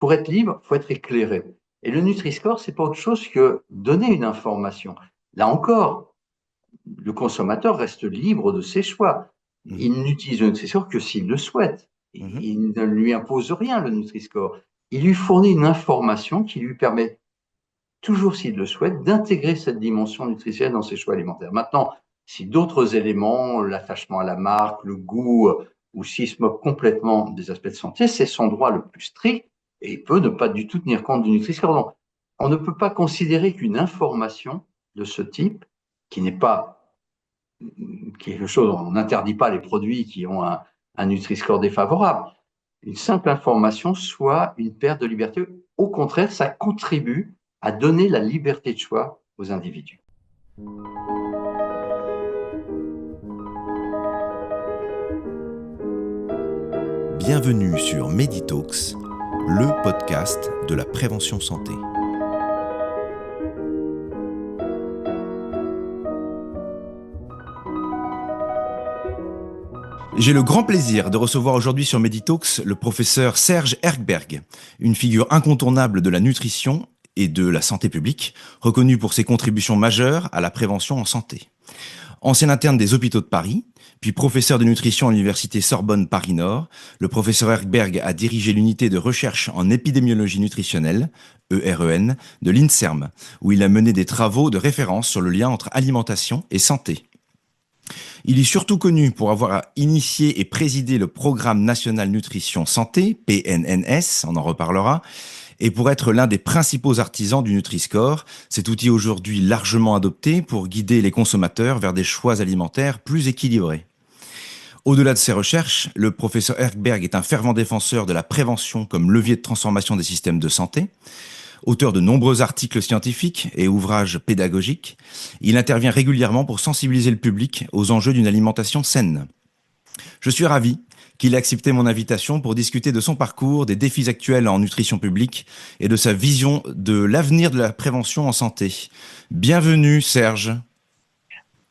pour être libre, il faut être éclairé. Et le Nutri-Score, c'est pas autre chose que donner une information. Là encore, le consommateur reste libre de ses choix. Il n'utilise le Nutri-Score que s'il le souhaite. Mhm. Il ne lui impose rien, le Nutri-Score. Il lui fournit une information qui lui permet, toujours s'il le souhaite, d'intégrer cette dimension nutritionnelle dans ses choix alimentaires. Maintenant, si d'autres éléments, l'attachement à la marque, le goût, ou s'il se moque complètement des aspects de santé, c'est son droit le plus strict et il peut ne pas du tout tenir compte du Nutri-Score. Donc, on ne peut pas considérer qu'une information de ce type, qui n'est pas quelque chose, on n'interdit pas les produits qui ont un Nutri-Score défavorable, une simple information soit une perte de liberté. Au contraire, ça contribue à donner la liberté de choix aux individus. Bienvenue sur Meditalks, le podcast de la prévention santé. J'ai le grand plaisir de recevoir aujourd'hui sur Meditalks le professeur Serge Erkberg, une figure incontournable de la nutrition et de la santé publique, reconnu pour ses contributions majeures à la prévention en santé. Ancien interne des hôpitaux de Paris, puis professeur de nutrition à l'université Sorbonne Paris-Nord, le professeur Erkberg a dirigé l'unité de recherche en épidémiologie nutritionnelle, EREN, de l'INSERM, où il a mené des travaux de référence sur le lien entre alimentation et santé. Il est surtout connu pour avoir initié et présidé le Programme National Nutrition Santé, PNNS, on en reparlera, et pour être l'un des principaux artisans du Nutri-Score, cet outil aujourd'hui largement adopté pour guider les consommateurs vers des choix alimentaires plus équilibrés. Au-delà de ses recherches, le professeur Erkberg est un fervent défenseur de la prévention comme levier de transformation des systèmes de santé. Auteur de nombreux articles scientifiques et ouvrages pédagogiques, il intervient régulièrement pour sensibiliser le public aux enjeux d'une alimentation saine. Je suis ravi qu'il ait accepté mon invitation pour discuter de son parcours, des défis actuels en nutrition publique et de sa vision de l'avenir de la prévention en santé. Bienvenue Serge.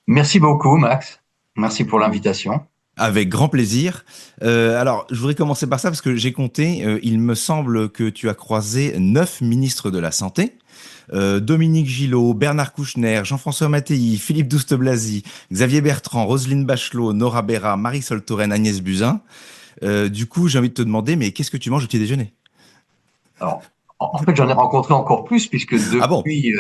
Merci beaucoup Max, merci pour l'invitation. Avec grand plaisir. Alors, je voudrais commencer par ça parce que j'ai compté, il me semble que tu as croisé 9 ministres de la Santé. Dominique Gillot, Bernard Kouchner, Jean-François Mattei, Philippe Douste-Blazy, Xavier Bertrand, Roselyne Bachelot, Nora Béra, Marisol Touraine, Agnès Buzyn. Du coup, j'ai envie de te demander, mais qu'est-ce que tu manges au petit déjeuner? Alors, en fait, j'en ai rencontré encore plus puisque Ah bon? depuis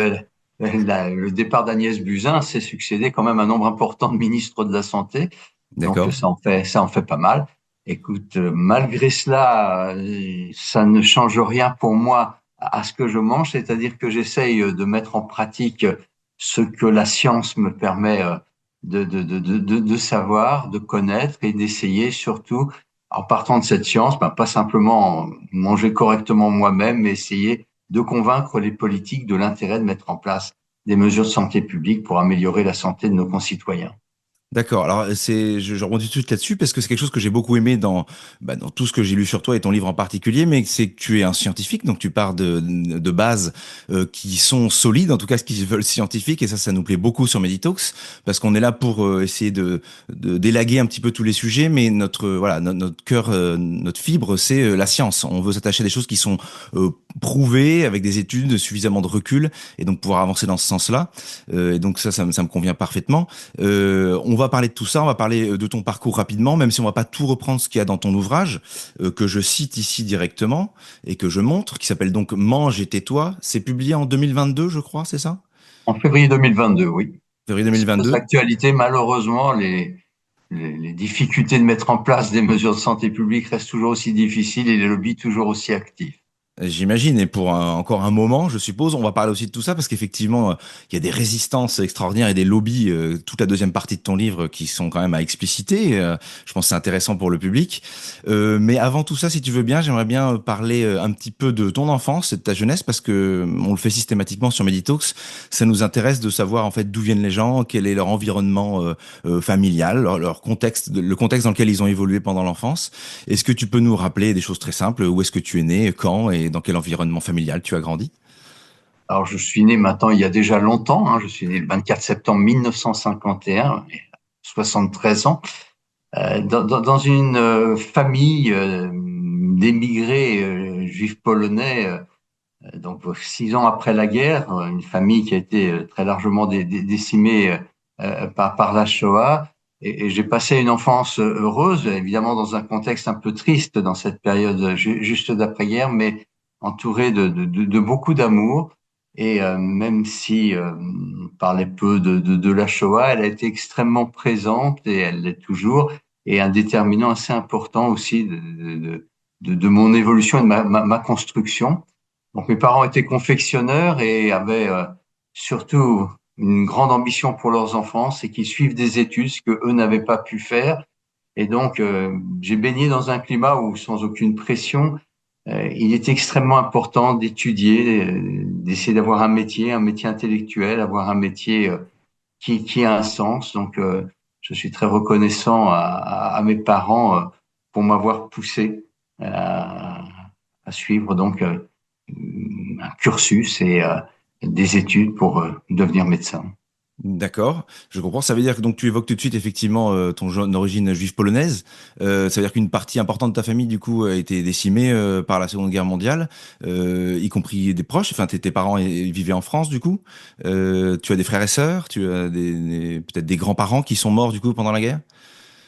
le départ d'Agnès Buzyn s'est succédé quand même un nombre important de ministres de la Santé. Donc, D'accord. ça en fait pas mal. Écoute, malgré cela, ça ne change rien pour moi à ce que je mange, c'est-à-dire que j'essaye de mettre en pratique ce que la science me permet de savoir, de connaître et d'essayer surtout, en partant de cette science, pas simplement manger correctement moi-même, mais essayer de convaincre les politiques de l'intérêt de mettre en place des mesures de santé publique pour améliorer la santé de nos concitoyens. D'accord. Alors, je rebondis tout de suite là-dessus parce que c'est quelque chose que j'ai beaucoup aimé dans tout ce que j'ai lu sur toi et ton livre en particulier, mais c'est que tu es un scientifique, donc tu pars de bases qui sont solides, en tout cas ce qu'ils veulent scientifiques, et ça nous plaît beaucoup sur Meditalks parce qu'on est là pour essayer de d'élaguer un petit peu tous les sujets, mais notre cœur, notre fibre, c'est la science. On veut s'attacher à des choses qui sont prouvées avec des études, suffisamment de recul, et donc pouvoir avancer dans ce sens-là. Et donc ça me convient parfaitement. On va parler de tout ça, on va parler de ton parcours rapidement, même si on va pas tout reprendre ce qu'il y a dans ton ouvrage, que je cite ici directement et que je montre, qui s'appelle donc Mange et tais-toi. C'est publié en 2022, je crois, c'est ça? En février 2022, oui. Février C'est notre 2022. actualité. Malheureusement, les difficultés de mettre en place des mesures de santé publique restent toujours aussi difficiles et les lobbies toujours aussi actifs. J'imagine, et pour encore un moment, je suppose, on va parler aussi de tout ça, parce qu'effectivement, il y a des résistances extraordinaires et des lobbies, toute la deuxième partie de ton livre, qui sont quand même à expliciter. Je pense que c'est intéressant pour le public. Mais avant tout ça, si tu veux bien, j'aimerais bien parler un petit peu de ton enfance et de ta jeunesse, parce que on le fait systématiquement sur Meditalks. Ça nous intéresse de savoir en fait d'où viennent les gens, quel est leur environnement familial, leur contexte, le contexte dans lequel ils ont évolué pendant l'enfance. Est-ce que tu peux nous rappeler des choses très simples? Où est-ce que tu es né, quand et dans quel environnement familial tu as grandi? Alors, je suis né maintenant il y a déjà longtemps, hein, je suis né le 24 septembre 1951, 73 ans, dans une famille d'émigrés juif polonais, donc 6 ans après la guerre, une famille qui a été très largement décimée par la Shoah. Et j'ai passé une enfance heureuse, évidemment dans un contexte un peu triste dans cette période juste d'après-guerre, mais entouré de beaucoup d'amour. Et même si on parlait peu de la Shoah, elle a été extrêmement présente et elle l'est toujours, et un déterminant assez important aussi de mon évolution et de ma construction. Donc mes parents étaient confectionneurs et avaient surtout une grande ambition pour leurs enfants, c'est qu'ils suivent des études, ce que eux n'avaient pas pu faire. Et donc j'ai baigné dans un climat où, sans aucune pression, il est extrêmement important d'étudier, d'essayer d'avoir un métier intellectuel, avoir un métier qui a un sens. Donc je suis très reconnaissant à mes parents pour m'avoir poussé à suivre donc un cursus et des études pour devenir médecin. D'accord, je comprends. Ça veut dire que donc tu évoques tout de suite effectivement ton origine juive polonaise. Ça veut dire qu'une partie importante de ta famille du coup a été décimée par la Seconde Guerre mondiale, y compris des proches. Enfin, tes parents vivaient en France du coup. Tu as des frères et sœurs, tu as peut-être des grands-parents qui sont morts du coup pendant la guerre.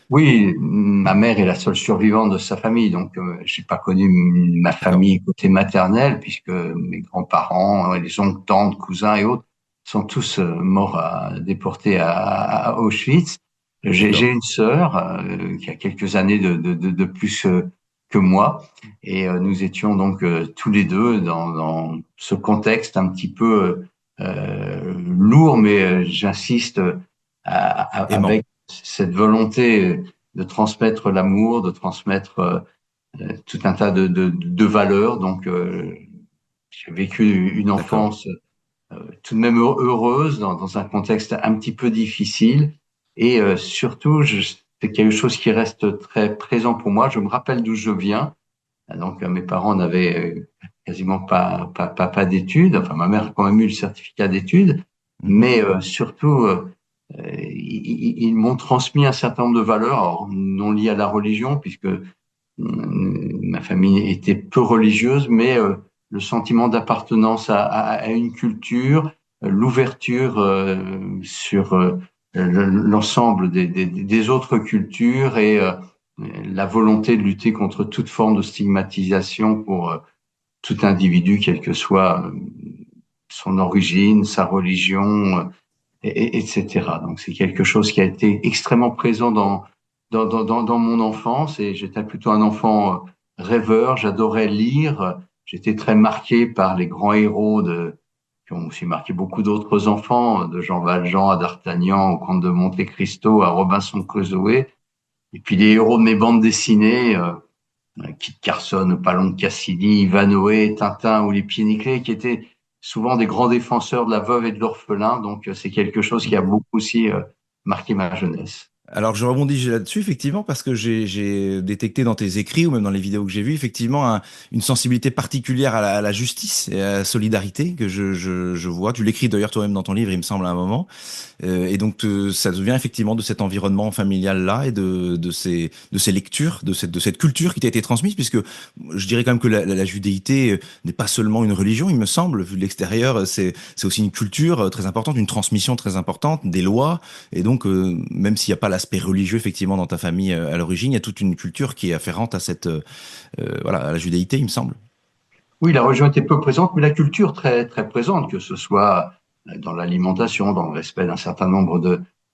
Oui, ma mère est la seule survivante de sa famille, donc j'ai pas connu ma D'accord. famille côté maternel puisque mes grands-parents, les oncles, tantes, cousins et autres sont tous morts déportés à Auschwitz. J'ai D'accord. une sœur qui a quelques années de plus que moi et nous étions donc tous les deux dans ce contexte un petit peu lourd, mais j'insiste Aimant. avec cette volonté de transmettre l'amour, de transmettre tout un tas de valeurs. Donc, j'ai vécu une D'accord. enfance tout de même heureuse dans un contexte un petit peu difficile. Et surtout, c'est quelque chose qui reste très présent pour moi. Je me rappelle d'où je viens. Donc, mes parents n'avaient quasiment pas d'études. Enfin, ma mère a quand même eu le certificat d'études. Mhm. Mais surtout, ils m'ont transmis un certain nombre de valeurs, alors, non liées à la religion, puisque ma famille était peu religieuse, mais le sentiment d'appartenance à une culture, l'ouverture sur l'ensemble des autres cultures et la volonté de lutter contre toute forme de stigmatisation pour tout individu, quelle que soit son origine, sa religion, etc. Donc c'est quelque chose qui a été extrêmement présent dans mon enfance et j'étais plutôt un enfant rêveur, j'adorais lire, j'étais très marqué par les grands héros qui ont aussi marqué beaucoup d'autres enfants, de Jean Valjean à D'Artagnan, au Comte de Monte-Cristo, à Robinson Crusoe, et puis les héros de mes bandes dessinées, Kit Carson, Palon de Cassidy, Ivanhoé, Tintin ou les Pieds Nickelés, qui étaient souvent des grands défenseurs de la veuve et de l'orphelin. Donc, c'est quelque chose qui a beaucoup aussi marqué ma jeunesse. Alors je rebondis là-dessus effectivement parce que j'ai détecté dans tes écrits ou même dans les vidéos que j'ai vues effectivement une sensibilité particulière à la justice et à la solidarité que je vois. Tu l'écris d'ailleurs toi-même dans ton livre, il me semble à un moment. Et donc ça vient effectivement de cet environnement familial là et de ces lectures, de cette culture qui t'a été transmise, puisque je dirais quand même que la judéité n'est pas seulement une religion, il me semble, vu de l'extérieur, c'est aussi une culture très importante, une transmission très importante, des lois. Et donc même s'il n'y a pas l'aspect religieux effectivement dans ta famille à l'origine, il y a toute une culture qui est afférente à cette voilà, à la judéité, il me semble. Oui, la religion était peu présente, mais la culture très, très présente, que ce soit dans l'alimentation, dans le respect d'un certain nombre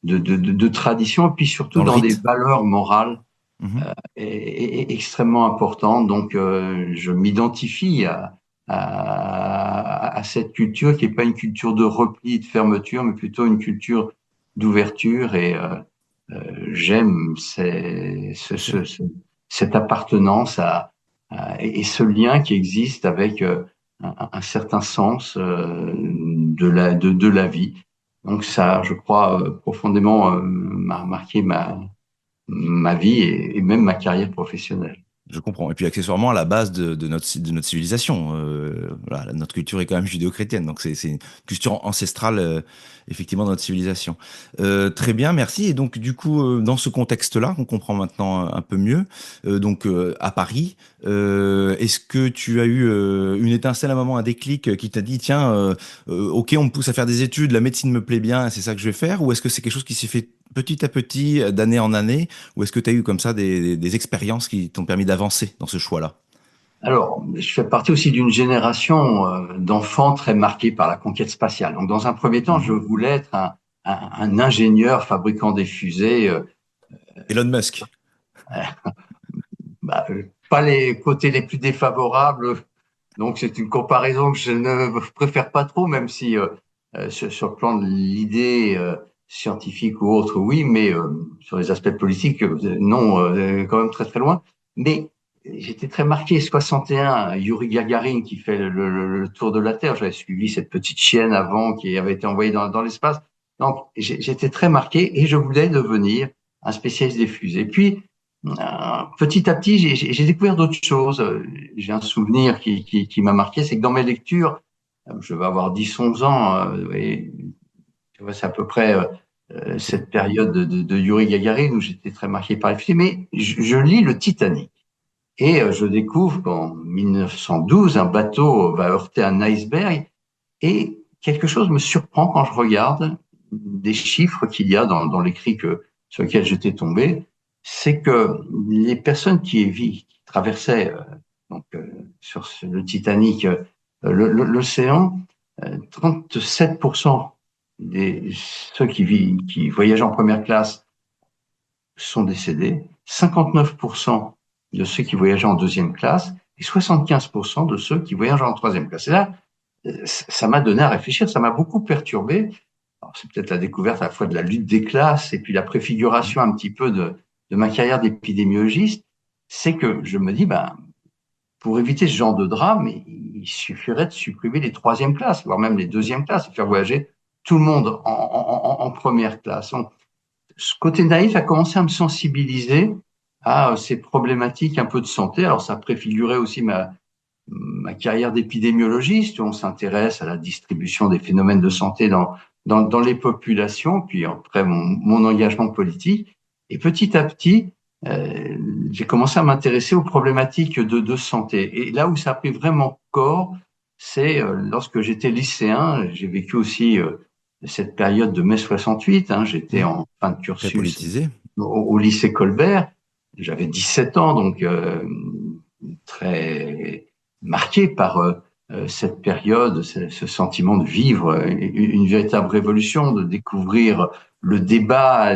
de traditions, et puis surtout Dans le dans des rite. valeurs morales Mhm. extrêmement importante. Donc, je m'identifie à cette culture qui n'est pas une culture de repli et de fermeture, mais plutôt une culture d'ouverture. Et j'aime Bien sûr. cette appartenance et ce lien qui existe avec un certain sens de la vie. Donc ça, je crois, profondément m'a marqué ma vie et même ma carrière professionnelle. Je comprends. Et puis accessoirement à la base de notre civilisation. Voilà, notre culture est quand même judéo-chrétienne, donc c'est une culture ancestrale effectivement de notre civilisation. Très bien, merci. Et donc du coup, dans ce contexte-là, on comprend maintenant un peu mieux. À Paris, est-ce que tu as eu une étincelle, un moment, un déclic qui t'a dit tiens, ok, on me pousse à faire des études, la médecine me plaît bien, c'est ça que je vais faire, ou est-ce que c'est quelque chose qui s'est fait petit à petit, d'année en année, ou est-ce que tu as eu comme ça des expériences qui t'ont permis d'avancer dans ce choix-là? Alors, je fais partie aussi d'une génération d'enfants très marqués par la conquête spatiale. Donc, dans un premier temps, je Mhm. voulais être un ingénieur fabricant des fusées. Elon Musk. Pas les côtés les plus défavorables. Donc, c'est une comparaison que je ne préfère pas trop, même si sur le plan de l'idée scientifique ou autre, oui, mais sur les aspects politiques, non, quand même très très loin. Mais j'étais très marqué. 61, Yuri Gagarin qui fait le tour de la Terre. J'avais suivi cette petite chienne avant qui avait été envoyée dans l'espace. Donc, j'étais très marqué et je voulais devenir un spécialiste des fusées. Puis, petit à petit, j'ai découvert d'autres choses. J'ai un souvenir qui m'a marqué, c'est que dans mes lectures, je vais avoir 10-11 ans, et tu vois, c'est à peu près Ok. cette période de Yuri Gagarin où j'étais très marqué par les films, mais je lis le Titanic. Et je découvre qu'en 1912, un bateau va heurter un iceberg et quelque chose me surprend quand je regarde des chiffres qu'il y a dans l'écrit sur lequel j'étais tombé, c'est que les personnes qui traversaient sur le Titanic l'océan, 37% des ceux qui voyagent en première classe sont décédés, 59% de ceux qui voyageaient en deuxième classe et 75% de ceux qui voyagent en troisième classe. Et là, ça m'a donné à réfléchir, ça m'a beaucoup perturbé. C'est peut-être la découverte à la fois de la lutte des classes et puis la préfiguration un petit peu de ma carrière d'épidémiologiste, c'est que je me dis, pour éviter ce genre de drame, il suffirait de supprimer les troisièmes classes, voire même les deuxièmes classes, et faire voyager tout le monde en première classe. Donc, ce côté naïf a commencé à me sensibiliser à ces problématiques un peu de santé. Alors, ça préfigurait aussi ma carrière d'épidémiologiste, où on s'intéresse à la distribution des phénomènes de santé dans les populations, puis après mon engagement politique. Et petit à petit, j'ai commencé à m'intéresser aux problématiques de santé. Et là où ça a pris vraiment corps, c'est lorsque j'étais lycéen, j'ai vécu aussi cette période de mai 68, hein, j'étais Mhm. en fin de Très cursus politisé. au lycée Colbert, j'avais 17 ans, donc très marqué par cette période, ce sentiment de vivre une véritable révolution, de découvrir le débat,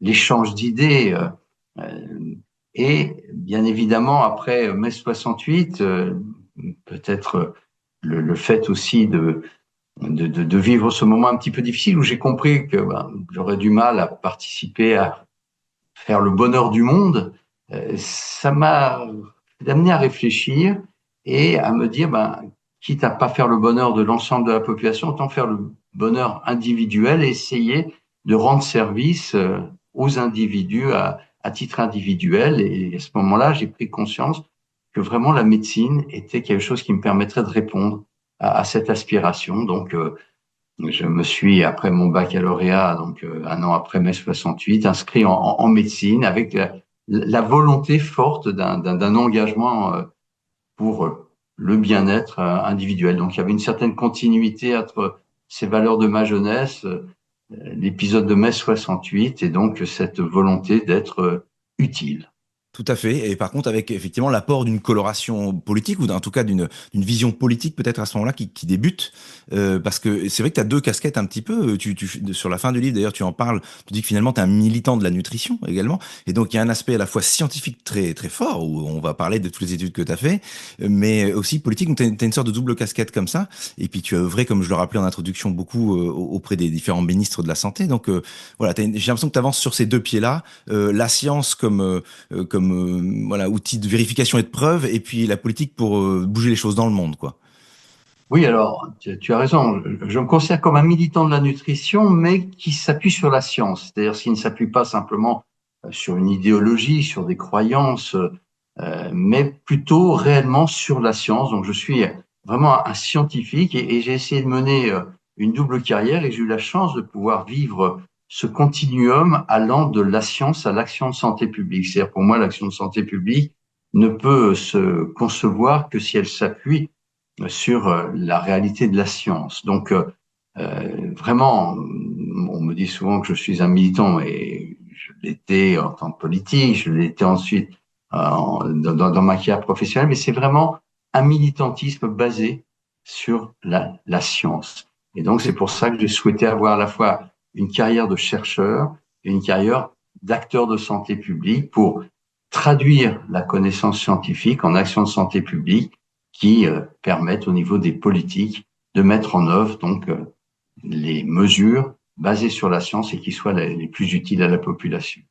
l'échange d'idées. Et bien évidemment, après mai 68, peut-être le fait aussi de vivre ce moment un petit peu difficile où j'ai compris que j'aurais du mal à participer à faire le bonheur du monde, ça m'a amené à réfléchir et à me dire, quitte à pas faire le bonheur de l'ensemble de la population, autant faire le bonheur individuel et essayer de rendre service aux individus à titre individuel. Et à ce moment-là, j'ai pris conscience que vraiment la médecine était quelque chose qui me permettrait de répondre à cette aspiration. Donc, je me suis, après mon baccalauréat, donc un an après mai 68, inscrit en médecine avec la volonté forte d'un engagement pour le bien-être individuel. Donc il y avait une certaine continuité entre ces valeurs de ma jeunesse, l'épisode de mai 68, et donc cette volonté d'être utile. Tout à fait. Et par contre, avec effectivement l'apport d'une coloration politique, ou en tout cas d'une vision politique peut-être à ce moment-là qui débute. Parce que c'est vrai que tu as deux casquettes un petit peu. Sur la fin du livre, d'ailleurs, tu en parles. Tu dis que finalement, tu es un militant de la nutrition également. Et donc, il y a un aspect à la fois scientifique très, très fort, où on va parler de toutes les études que tu as fait, mais aussi politique. Donc, tu as une sorte de double casquette comme ça. Et puis, tu as œuvré, comme je le rappelais en introduction, beaucoup auprès des différents ministres de la Santé. Donc, voilà, j'ai l'impression que tu avances sur ces deux pieds-là. La science comme voilà, outil de vérification et de preuve, et puis la politique pour bouger les choses dans le monde, quoi. Oui, alors, tu as raison. Je me considère comme un militant de la nutrition, mais qui s'appuie sur la science. C'est-à-dire, s'il ne s'appuie pas simplement sur une idéologie, sur des croyances, mais plutôt réellement sur la science. Donc, je suis vraiment un scientifique et j'ai essayé de mener une double carrière et j'ai eu la chance de pouvoir vivre ce continuum allant de la science à l'action de santé publique. C'est-à-dire, pour moi, l'action de santé publique ne peut se concevoir que si elle s'appuie sur la réalité de la science. Donc, vraiment, on me dit souvent que je suis un militant et je l'étais en tant que politique, je l'étais ensuite dans ma carrière professionnelle, mais c'est vraiment un militantisme basé sur la science. Et donc, c'est pour ça que j'ai souhaité avoir à la fois une carrière de chercheur et une carrière d'acteur de santé publique pour traduire la connaissance scientifique en actions de santé publique qui permettent au niveau des politiques de mettre en œuvre donc les mesures basées sur la science et qui soient les plus utiles à la population.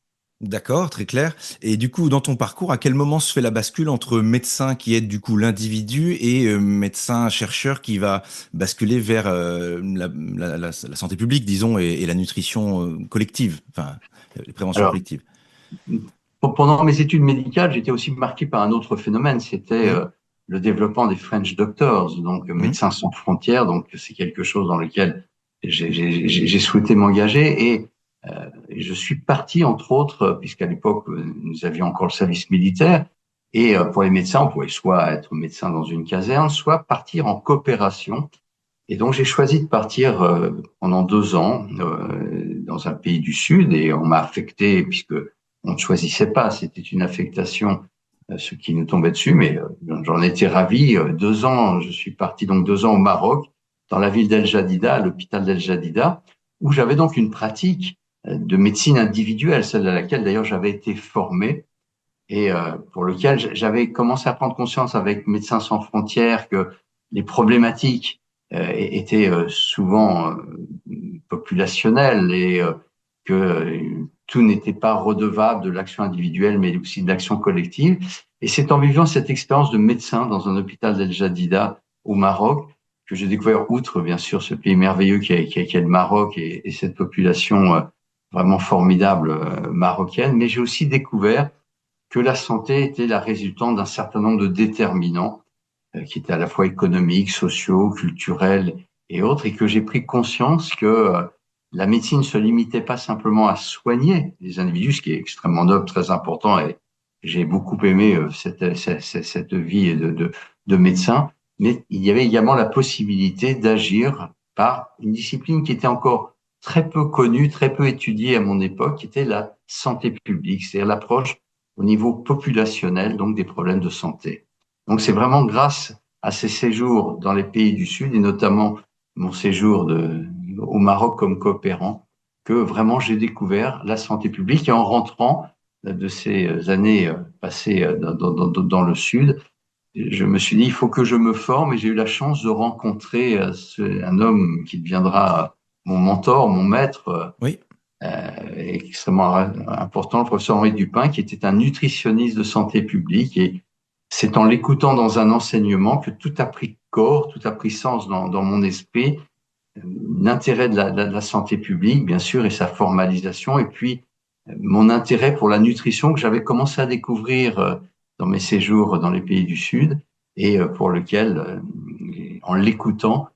D'accord, très clair. Et du coup, dans ton parcours, à quel moment se fait la bascule entre médecin qui aide du coup l'individu et médecin chercheur qui va basculer vers la santé publique, disons, et la nutrition collective, enfin, les préventions Alors, collectives. pendant mes études médicales, j'étais aussi marqué par un autre phénomène, c'était Oui. le développement des French Doctors, donc Mhm. Médecins sans frontières. Donc, c'est quelque chose dans lequel j'ai souhaité m'engager et je suis parti, entre autres, puisqu'à l'époque, nous avions encore le service militaire. Et pour les médecins, on pouvait soit être médecin dans une caserne, soit partir en coopération. Et donc, j'ai choisi de partir pendant 2 ans dans un pays du Sud et on m'a affecté, puisque on ne choisissait pas, c'était une affectation, ce qui nous tombait dessus, mais j'en étais ravi. 2 ans, je suis parti donc 2 ans au Maroc, dans la ville d'El Jadida, à l'hôpital d'El Jadida, où j'avais donc une pratique de médecine individuelle, celle à laquelle d'ailleurs j'avais été formé et pour lequel j'avais commencé à prendre conscience avec Médecins sans frontières que les problématiques étaient souvent populationnelles et que tout n'était pas redevable de l'action individuelle, mais aussi de l'action collective. Et c'est en vivant cette expérience de médecin dans un hôpital d'El Jadida au Maroc que j'ai découvert, outre bien sûr ce pays merveilleux qui est le Maroc et cette population vraiment formidable marocaine, mais j'ai aussi découvert que la santé était la résultante d'un certain nombre de déterminants qui étaient à la fois économiques, sociaux, culturels et autres, et que j'ai pris conscience que la médecine ne se limitait pas simplement à soigner les individus, ce qui est extrêmement noble, très important, et j'ai beaucoup aimé cette vie de médecin, mais il y avait également la possibilité d'agir par une discipline qui était encore très peu connue, très peu étudiée à mon époque, qui était la santé publique, c'est-à-dire l'approche au niveau populationnel, donc des problèmes de santé. Donc c'est vraiment grâce à ces séjours dans les pays du Sud, et notamment mon séjour au Maroc comme coopérant, que vraiment j'ai découvert la santé publique. Et en rentrant de ces années passées dans le Sud, je me suis dit, il faut que je me forme, et j'ai eu la chance de rencontrer un homme qui deviendra mon mentor, mon maître, Oui. extrêmement important, le professeur Henri Dupin, qui était un nutritionniste de santé publique. Et c'est en l'écoutant dans un enseignement que tout a pris corps, tout a pris sens dans mon esprit. L'intérêt de la santé publique, bien sûr, et sa formalisation, et puis mon intérêt pour la nutrition que j'avais commencé à découvrir dans mes séjours dans les pays du Sud, et pour lequel, en l'écoutant,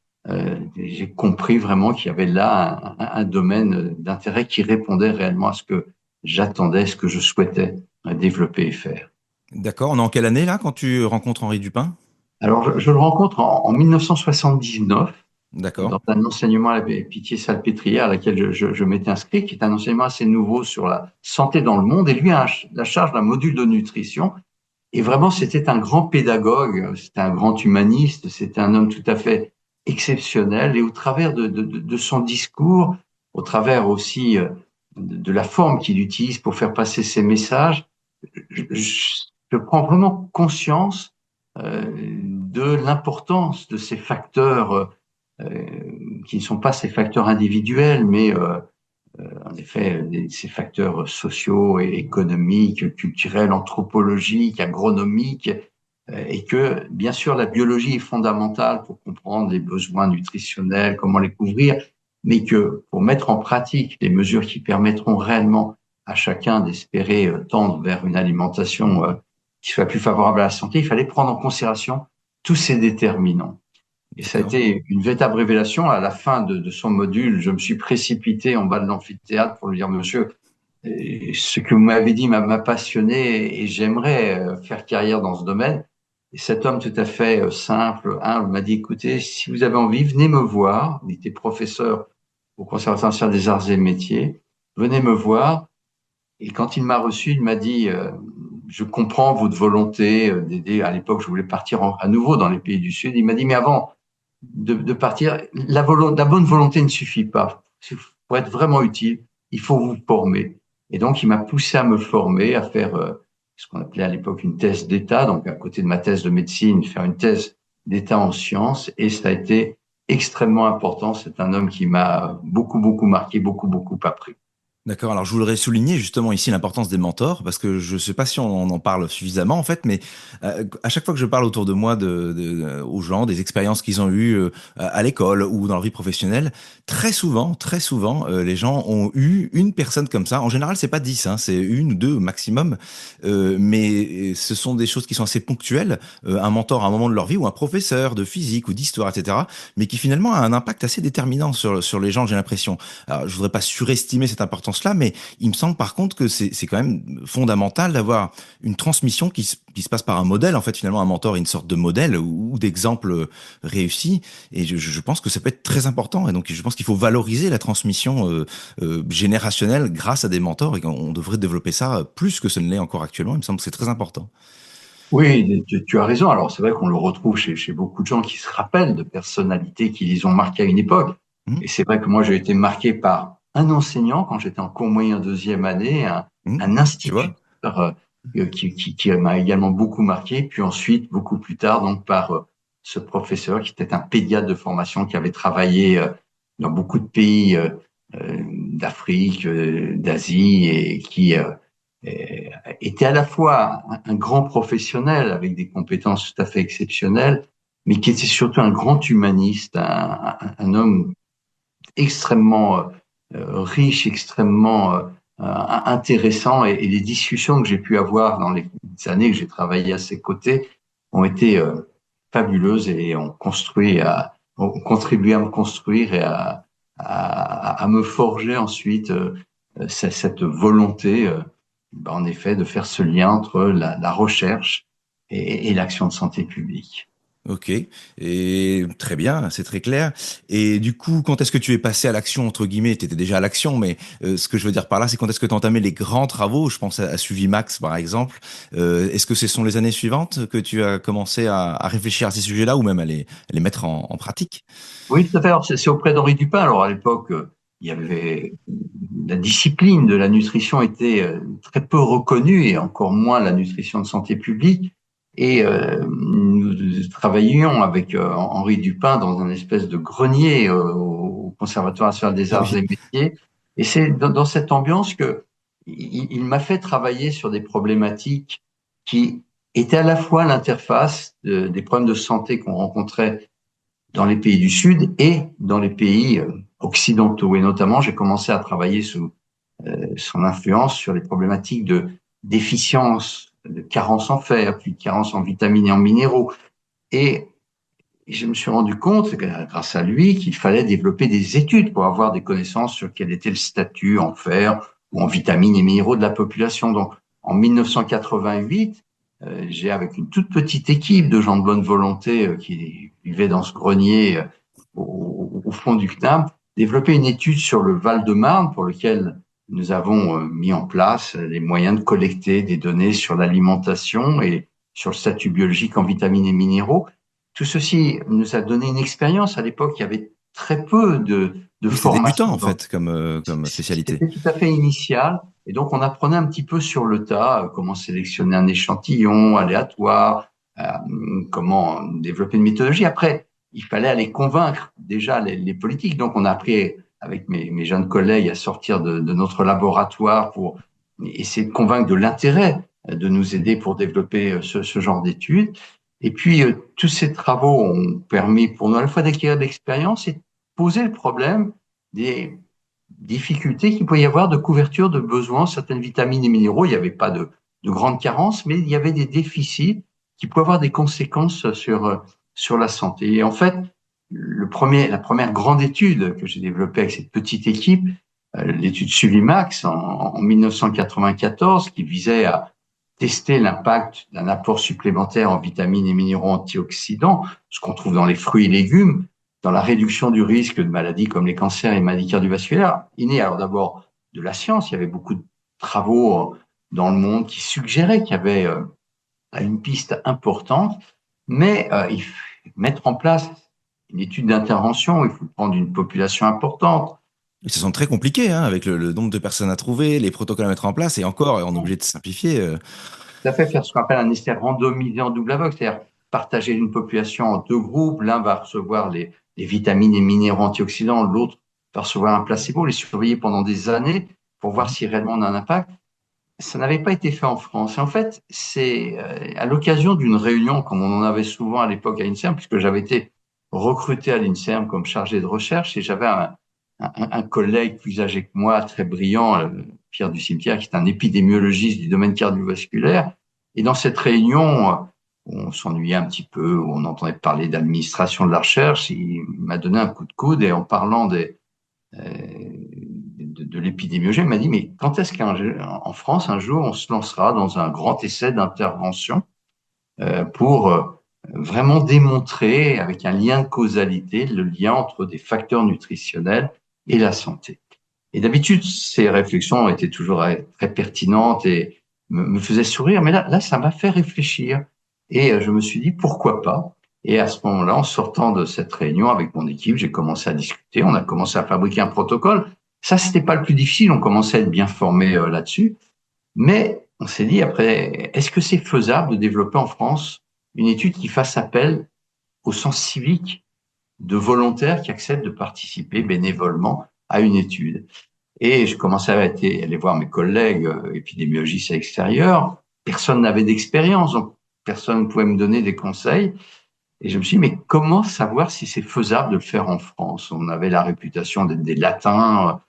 j'ai compris vraiment qu'il y avait là un domaine d'intérêt qui répondait réellement à ce que j'attendais, ce que je souhaitais développer et faire. D'accord. On est en quelle année là quand tu rencontres Henri Dupin? Alors, je le rencontre en 1979 D'accord. dans un enseignement à la Pitié-Salpêtrière à laquelle je m'étais inscrit, qui est un enseignement assez nouveau sur la santé dans le monde. Et lui a la charge d'un module de nutrition. Et vraiment, c'était un grand pédagogue, c'était un grand humaniste, c'était un homme tout à fait exceptionnel. Et au travers de son discours, au travers aussi de la forme qu'il utilise pour faire passer ses messages, je prends vraiment conscience de l'importance de ces facteurs qui ne sont pas ces facteurs individuels, mais en effet, ces facteurs sociaux et économiques, culturels, anthropologiques, agronomiques, et que, bien sûr, la biologie est fondamentale pour comprendre les besoins nutritionnels, comment les couvrir, mais que pour mettre en pratique les mesures qui permettront réellement à chacun d'espérer tendre vers une alimentation qui soit plus favorable à la santé, il fallait prendre en considération tous ces déterminants. Et ça a D'accord. été une véritable révélation. À la fin de son module, je me suis précipité en bas de l'amphithéâtre pour lui dire, monsieur, ce que vous m'avez dit m'a passionné et j'aimerais faire carrière dans ce domaine. Et cet homme tout à fait simple, humble, m'a dit, écoutez, si vous avez envie, venez me voir. Il était professeur au Conservatoire national des arts et métiers. Venez me voir. Et quand il m'a reçu, il m'a dit, je comprends votre volonté d'aider. À l'époque, je voulais partir à nouveau dans les pays du Sud. Il m'a dit, mais avant de partir, la bonne volonté ne suffit pas. Pour être vraiment utile, il faut vous former. Et donc, il m'a poussé à me former, à faire ce qu'on appelait à l'époque une thèse d'État. Donc, à côté de ma thèse de médecine, faire une thèse d'État en sciences. Et ça a été extrêmement important. C'est un homme qui m'a beaucoup, beaucoup marqué, beaucoup, beaucoup appris. D'accord. Alors, je voudrais souligner justement ici l'importance des mentors parce que je ne sais pas si on en parle suffisamment en fait, mais à chaque fois que je parle autour de moi aux gens des expériences qu'ils ont eues à l'école ou dans leur vie professionnelle, très souvent, les gens ont eu une personne comme ça. En général, c'est pas 10, hein, c'est une ou deux au maximum, mais ce sont des choses qui sont assez ponctuelles. Un mentor à un moment de leur vie ou un professeur de physique ou d'histoire, etc., mais qui finalement a un impact assez déterminant sur les gens, j'ai l'impression. Alors, je voudrais pas surestimer cette importance-là, mais il me semble par contre que c'est quand même fondamental d'avoir une transmission qui se passe par un modèle. En fait, finalement, un mentor est une sorte de modèle ou d'exemple réussi. Et je pense que ça peut être très important. Et donc, je pense qu'il faut valoriser la transmission générationnelle grâce à des mentors et qu'on devrait développer ça plus que ce ne l'est encore actuellement. Il me semble que c'est très important. Oui, tu as raison. Alors, c'est vrai qu'on le retrouve chez beaucoup de gens qui se rappellent de personnalités qui les ont marquées à une époque. Mmh, Et c'est vrai que moi, j'ai été marqué par un enseignant quand j'étais en cours moyen deuxième année, mmh, un tu vois? instituteur qui m'a également beaucoup marqué. Puis ensuite, beaucoup plus tard, donc par ce professeur qui était un pédiatre de formation qui avait travaillé dans beaucoup de pays d'Afrique, d'Asie et qui était à la fois un grand professionnel avec des compétences tout à fait exceptionnelles, mais qui était surtout un grand humaniste, un homme extrêmement riche, extrêmement intéressant. Et les discussions que j'ai pu avoir dans les années que j'ai travaillé à ses côtés ont été fabuleuses et ont contribué à me construire et à me forger ensuite cette volonté, en effet, de faire ce lien entre la recherche et l'action de santé publique. Ok, et très bien, c'est très clair. Et du coup, quand est-ce que tu es passé à l'action, entre guillemets, tu étais déjà à l'action, mais ce que je veux dire par là, c'est quand est-ce que tu as entamé les grands travaux, je pense à Suivi Max par exemple. Est-ce que ce sont les années suivantes que tu as commencé à réfléchir à ces sujets-là ou même à les mettre en pratique? Oui, tout à fait. Alors, c'est auprès d'Henri Dupin. Alors, à l'époque, il y avait la discipline de la nutrition était très peu reconnue et encore moins la nutrition de santé publique. Et nous travaillions avec Henri Dupin dans un espèce de grenier au Conservatoire national des Ah arts oui, et métiers. Et c'est dans cette ambiance que il m'a fait travailler sur des problématiques qui étaient à la fois l'interface des problèmes de santé qu'on rencontrait dans les pays du Sud et dans les pays occidentaux. Et notamment, j'ai commencé à travailler sous son influence sur les problématiques de déficience, de carence en fer, puis de carence en vitamines et en minéraux. Et je me suis rendu compte, grâce à lui, qu'il fallait développer des études pour avoir des connaissances sur quel était le statut en fer ou en vitamines et minéraux de la population. Donc, en 1988, j'ai, avec une toute petite équipe de gens de bonne volonté qui vivaient dans ce grenier au fond du CNAM, développé une étude sur le Val-de-Marne pour lequel nous avons mis en place les moyens de collecter des données sur l'alimentation et sur le statut biologique en vitamines et minéraux. Tout ceci nous a donné une expérience. À l'époque, il y avait très peu de oui, c'est débutant formation. en fait comme spécialité. C'était tout à fait initial. Et donc, on apprenait un petit peu sur le tas comment sélectionner un échantillon aléatoire, comment développer une méthodologie. Après, il fallait aller convaincre déjà les politiques. Donc, on a appris avec mes jeunes collègues à sortir de notre laboratoire pour essayer de convaincre de l'intérêt de nous aider pour développer ce genre d'études. Et puis, tous ces travaux ont permis pour nous à la fois d'acquérir de l'expérience et de poser le problème des difficultés qu'il pouvait y avoir de couverture de besoins, certaines vitamines et minéraux. Il n'y avait pas de de grandes carences, mais il y avait des déficits qui pouvaient avoir des conséquences sur la santé. Et en fait, la première grande étude que j'ai développée avec cette petite équipe, l'étude Suvimax en 1994, qui visait à tester l'impact d'un apport supplémentaire en vitamines et minéraux antioxydants, ce qu'on trouve dans les fruits et légumes, dans la réduction du risque de maladies comme les cancers et les maladies cardiovasculaires. Il naît alors d'abord de la science, il y avait beaucoup de travaux dans le monde qui suggéraient qu'il y avait une piste importante, mais il faut mettre en place une étude d'intervention, il faut prendre une population importante. Ils se sont très compliqués, hein, avec le nombre de personnes à trouver, les protocoles à mettre en place, et encore, on est obligé de simplifier. Tout à fait, faire ce qu'on appelle un essai randomisé en double aveugle, c'est-à-dire partager une population en deux groupes. L'un va recevoir les vitamines et minéraux antioxydants, l'autre va recevoir un placebo, les surveiller pendant des années pour voir si réellement on a un impact. Ça n'avait pas été fait en France. Et en fait, c'est à l'occasion d'une réunion, comme on en avait souvent à l'époque à l'INSERM, puisque j'avais été recruté à l'INSERM comme chargé de recherche, et j'avais un collègue plus âgé que moi, très brillant, Pierre Ducimetière, qui est un épidémiologiste du domaine cardiovasculaire. Et dans cette réunion, on s'ennuyait un petit peu, où on entendait parler d'administration de la recherche. Il m'a donné un coup de coude et en parlant de l'épidémiologie, il m'a dit, mais quand est-ce qu'en France, un jour, on se lancera dans un grand essai d'intervention pour vraiment démontrer, avec un lien de causalité, le lien entre des facteurs nutritionnels et la santé. Et d'habitude, ces réflexions étaient toujours très pertinentes et me faisaient sourire, mais là, ça m'a fait réfléchir. Et je me suis dit, pourquoi pas? Et à ce moment-là, en sortant de cette réunion avec mon équipe, j'ai commencé à discuter, on a commencé à fabriquer un protocole. Ça, c'était pas le plus difficile, on commençait à être bien formé là-dessus. Mais on s'est dit après, est-ce que c'est faisable de développer en France une étude qui fasse appel au sens civique de volontaires qui acceptent de participer bénévolement à une étude? Et je commençais à aller voir mes collègues épidémiologistes à l'extérieur. Personne n'avait d'expérience, donc personne ne pouvait me donner des conseils. Et je me suis dit, mais comment savoir si c'est faisable de le faire en France? On avait la réputation d'être des latins,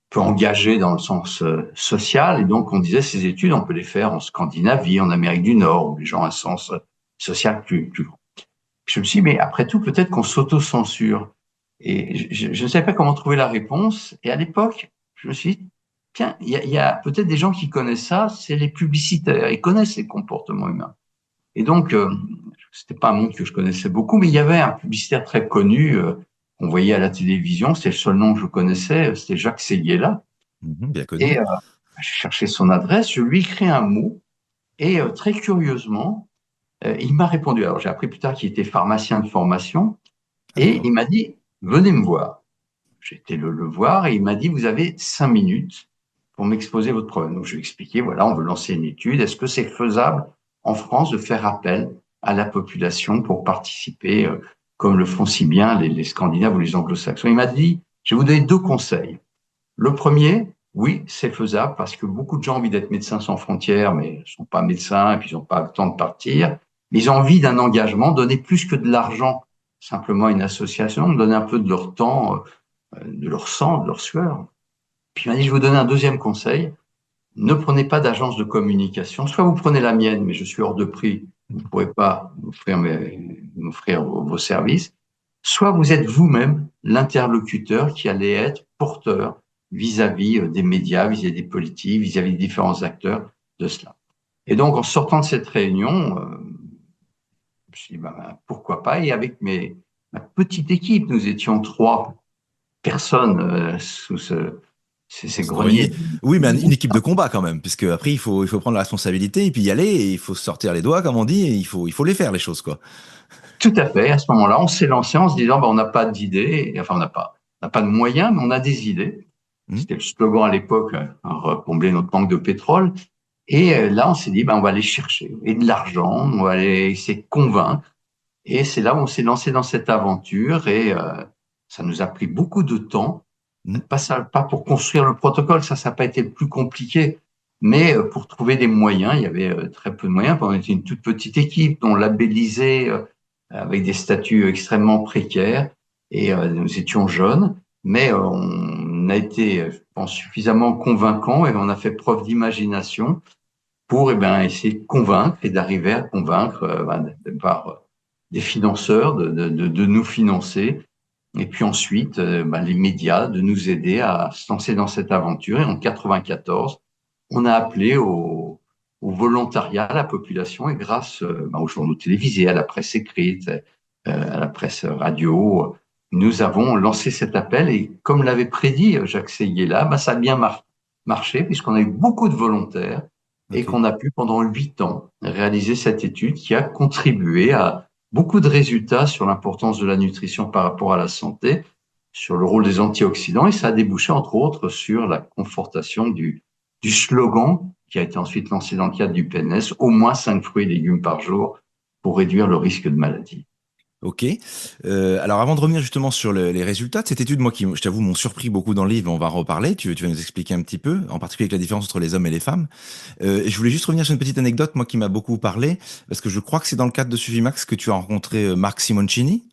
peu engagés dans le sens social, et donc on disait, ces études, on peut les faire en Scandinavie, en Amérique du Nord, où les gens ont un sens social plus grand. Je me suis dit, mais après tout, peut-être qu'on s'auto-censure. Et je ne savais pas comment trouver la réponse. Et à l'époque, je me suis dit, tiens, il y a peut-être des gens qui connaissent ça, c'est les publicitaires, ils connaissent les comportements humains. Et donc, c'était pas un monde que je connaissais beaucoup, mais il y avait un publicitaire très connu qu'on voyait à la télévision, c'est le seul nom que je connaissais, c'était Jacques Séguéla. Bien connu. Et je cherchais son adresse, je lui ai écrit un mot, et très curieusement, il m'a répondu. Alors, j'ai appris plus tard qu'il était pharmacien de formation, Ah, et d'accord. il m'a dit, venez me voir. J'ai été le voir, et il m'a dit, vous avez 5 minutes pour m'exposer votre problème. Donc, je lui ai expliqué, voilà, on veut lancer une étude. Est-ce que c'est faisable en France de faire appel à la population pour participer, comme le font si bien les Scandinaves ou les Anglo-Saxons? Il m'a dit, je vais vous donner deux conseils. Le premier, oui, c'est faisable parce que beaucoup de gens ont envie d'être médecins sans frontières, mais ne sont pas médecins et puis ils n'ont pas le temps de partir. Mais ils ont envie d'un engagement, donner plus que de l'argent, simplement à une association, donner un peu de leur temps, de leur sang, de leur sueur. Puis il m'a dit, je vais vous donner un deuxième conseil. Ne prenez pas d'agence de communication. Soit vous prenez la mienne, mais je suis hors de prix. Vous ne pourrez pas m'offrir vos services. Soit vous êtes vous-même l'interlocuteur qui allait être porteur vis-à-vis des médias, vis-à-vis des politiques, vis-à-vis des différents acteurs de cela. Et donc, en sortant de cette réunion, je me suis dit, pourquoi pas? Et avec ma petite équipe, nous étions 3 personnes sous ces Ce grenier. greniers. Oui, mais une équipe de combat quand même, puisque après il faut prendre la responsabilité et puis y aller, et il faut se sortir les doigts, comme on dit, et il faut les faire les choses, quoi. Tout à fait. À ce moment-là, on s'est lancé en se disant, on n'a pas d'idées, enfin, on n'a pas de moyens, mais on a des idées. Hmm. C'était le slogan à l'époque, combler notre manque de pétrole. Et là, on s'est dit, on va aller chercher et de l'argent, on va aller essayer de convaincre. Et c'est là où on s'est lancé dans cette aventure et ça nous a pris beaucoup de temps. Hmm. Pas pour construire le protocole, ça n'a pas été le plus compliqué, mais pour trouver des moyens. Il y avait très peu de moyens. On était une toute petite équipe, on labellisait avec des statuts extrêmement précaires et nous étions jeunes, mais on a été, je pense, suffisamment convaincants et on a fait preuve d'imagination pour essayer de convaincre et d'arriver à convaincre par des financeurs de nous financer. Et puis ensuite, les médias de nous aider à se lancer dans cette aventure. Et en 94, on a appelé au volontariat, à la population, et grâce aux journaux télévisés, à la presse écrite, à la presse radio, nous avons lancé cet appel. Et comme l'avait prédit Jacques Seguela, ça a bien marché, puisqu'on a eu beaucoup de volontaires et Ok. qu'on a pu, pendant 8 ans, réaliser cette étude qui a contribué à beaucoup de résultats sur l'importance de la nutrition par rapport à la santé, sur le rôle des antioxydants, et ça a débouché entre autres sur la confortation du slogan qui a été ensuite lancé dans le cadre du PNS, au moins 5 fruits et légumes par jour pour réduire le risque de maladie. Ok. Alors avant de revenir justement sur les résultats de cette étude, moi qui, je t'avoue, m'ont surpris beaucoup dans le livre, on va en reparler, tu vas nous expliquer un petit peu, en particulier avec la différence entre les hommes et les femmes. Je voulais juste revenir sur une petite anecdote, moi qui m'a beaucoup parlé, parce que je crois que c'est dans le cadre de Suvimax que tu as rencontré Marc Simoncini,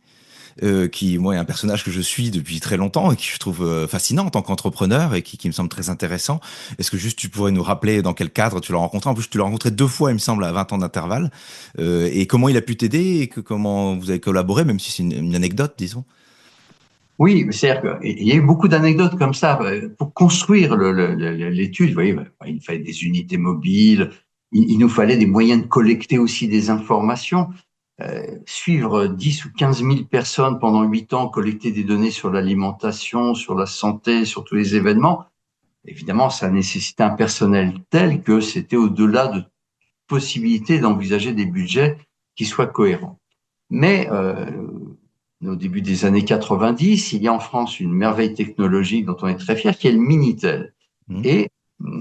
qui, moi, est un personnage que je suis depuis très longtemps et qui je trouve fascinant en tant qu'entrepreneur et qui me semble très intéressant. Est-ce que juste tu pourrais nous rappeler dans quel cadre tu l'as rencontré? En plus, tu l'as rencontré 2 fois, il me semble, à 20 ans d'intervalle. Et comment il a pu t'aider et comment vous avez collaboré, même si c'est une anecdote, disons. Oui, c'est-à-dire qu'il y a eu beaucoup d'anecdotes comme ça. Pour construire l'étude, vous voyez, il fallait des unités mobiles, il nous fallait des moyens de collecter aussi des informations. Suivre 10 ou 15 000 personnes pendant 8 ans, collecter des données sur l'alimentation, sur la santé, sur tous les événements, évidemment, ça nécessitait un personnel tel que c'était au-delà de possibilité d'envisager des budgets qui soient cohérents. Mais au début des années 90, il y a en France une merveille technologique dont on est très fier, qui est le Minitel. Mhm. Et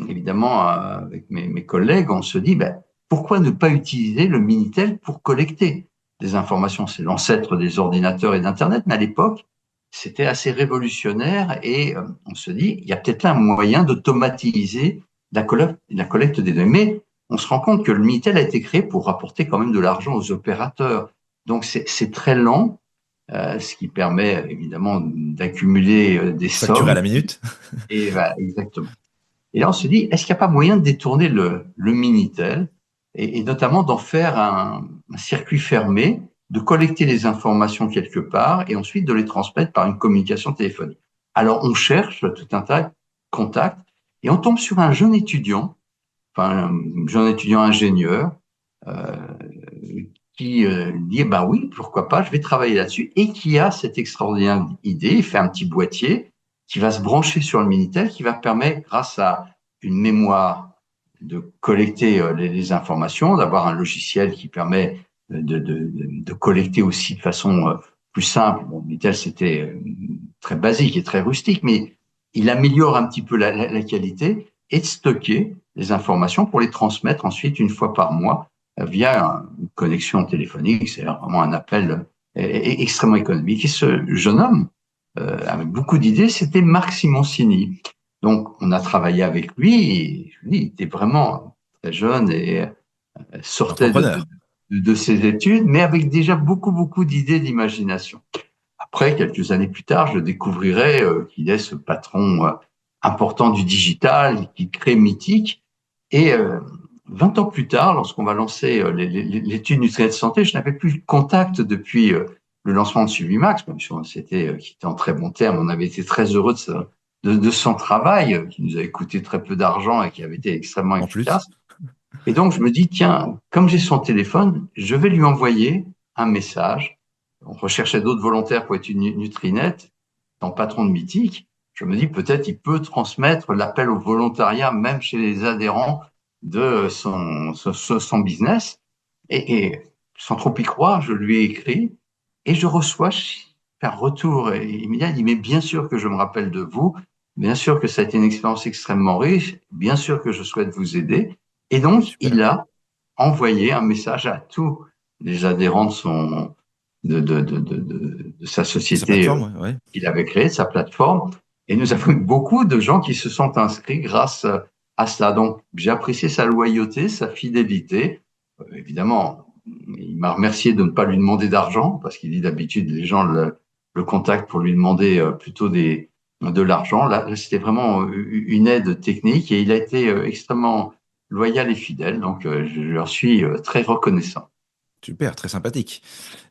évidemment, avec mes collègues, on se dit, pourquoi ne pas utiliser le Minitel pour collecter des informations? C'est l'ancêtre des ordinateurs et d'Internet, mais à l'époque, c'était assez révolutionnaire et on se dit, il y a peut-être là un moyen d'automatiser la collecte des données. Mais on se rend compte que le Minitel a été créé pour rapporter quand même de l'argent aux opérateurs. Donc c'est très lent, ce qui permet évidemment d'accumuler des Facturé à sommes. la minute. Et exactement. Et là, on se dit, est-ce qu'il n'y a pas moyen de détourner le Minitel et notamment d'en faire un circuit fermé, de collecter les informations quelque part et ensuite de les transmettre par une communication téléphonique. Alors, on cherche tout un tas de contacts et on tombe sur un jeune étudiant, enfin, un jeune étudiant ingénieur, euh, qui dit, oui, pourquoi pas, je vais travailler là-dessus, et qui a cette extraordinaire idée, il fait un petit boîtier qui va se brancher sur le Minitel, qui va permettre, grâce à une mémoire, de collecter les informations, d'avoir un logiciel qui permet de collecter aussi de façon plus simple. Bon, le Minitel, c'était très basique et très rustique, mais il améliore un petit peu la qualité et de stocker les informations pour les transmettre ensuite une fois par mois via une connexion téléphonique, c'est vraiment un appel extrêmement économique. Et ce jeune homme, avec beaucoup d'idées, c'était Marc Simoncini. Donc, on a travaillé avec lui, et je lui dis, il était vraiment très jeune et sortait Entrepreneur. de ses études, mais avec déjà beaucoup, beaucoup d'idées, d'imagination. Après, quelques années plus tard, je découvrirai qu'il est ce patron important du digital, qui crée Mythique. Et 20 ans plus tard, lorsqu'on va lancer l'étude nutritionnelle de santé, je n'avais plus de contact depuis le lancement de Suvimax, même si on s'était quitté en très bons termes. On avait été très heureux de son travail, qui nous avait coûté très peu d'argent et qui avait été extrêmement En plus. efficace. Et donc, je me dis, tiens, comme j'ai son téléphone, je vais lui envoyer un message. On recherchait d'autres volontaires pour être une Nutrinet, en patron de Mythique. Je me dis, peut-être il peut transmettre l'appel au volontariat, même chez les adhérents de son business. Et sans trop y croire, je lui ai écrit et je reçois un retour immédiat. Il dit, mais bien sûr que je me rappelle de vous. Bien sûr que ça a été une expérience extrêmement riche. Bien sûr que je souhaite vous aider. Et donc, Super. il a envoyé un message à tous les adhérents de sa Sa société plateforme, ouais. qu'il avait créée, sa plateforme. Et nous avons eu beaucoup de gens qui se sont inscrits grâce à cela. Donc, j'ai apprécié sa loyauté, sa fidélité. Évidemment, il m'a remercié de ne pas lui demander d'argent, parce qu'il dit d'habitude, les gens le contactent pour lui demander plutôt de l'argent. Là, c'était vraiment une aide technique et il a été extrêmement loyal et fidèle. Donc, je leur suis très reconnaissant. Super, très sympathique.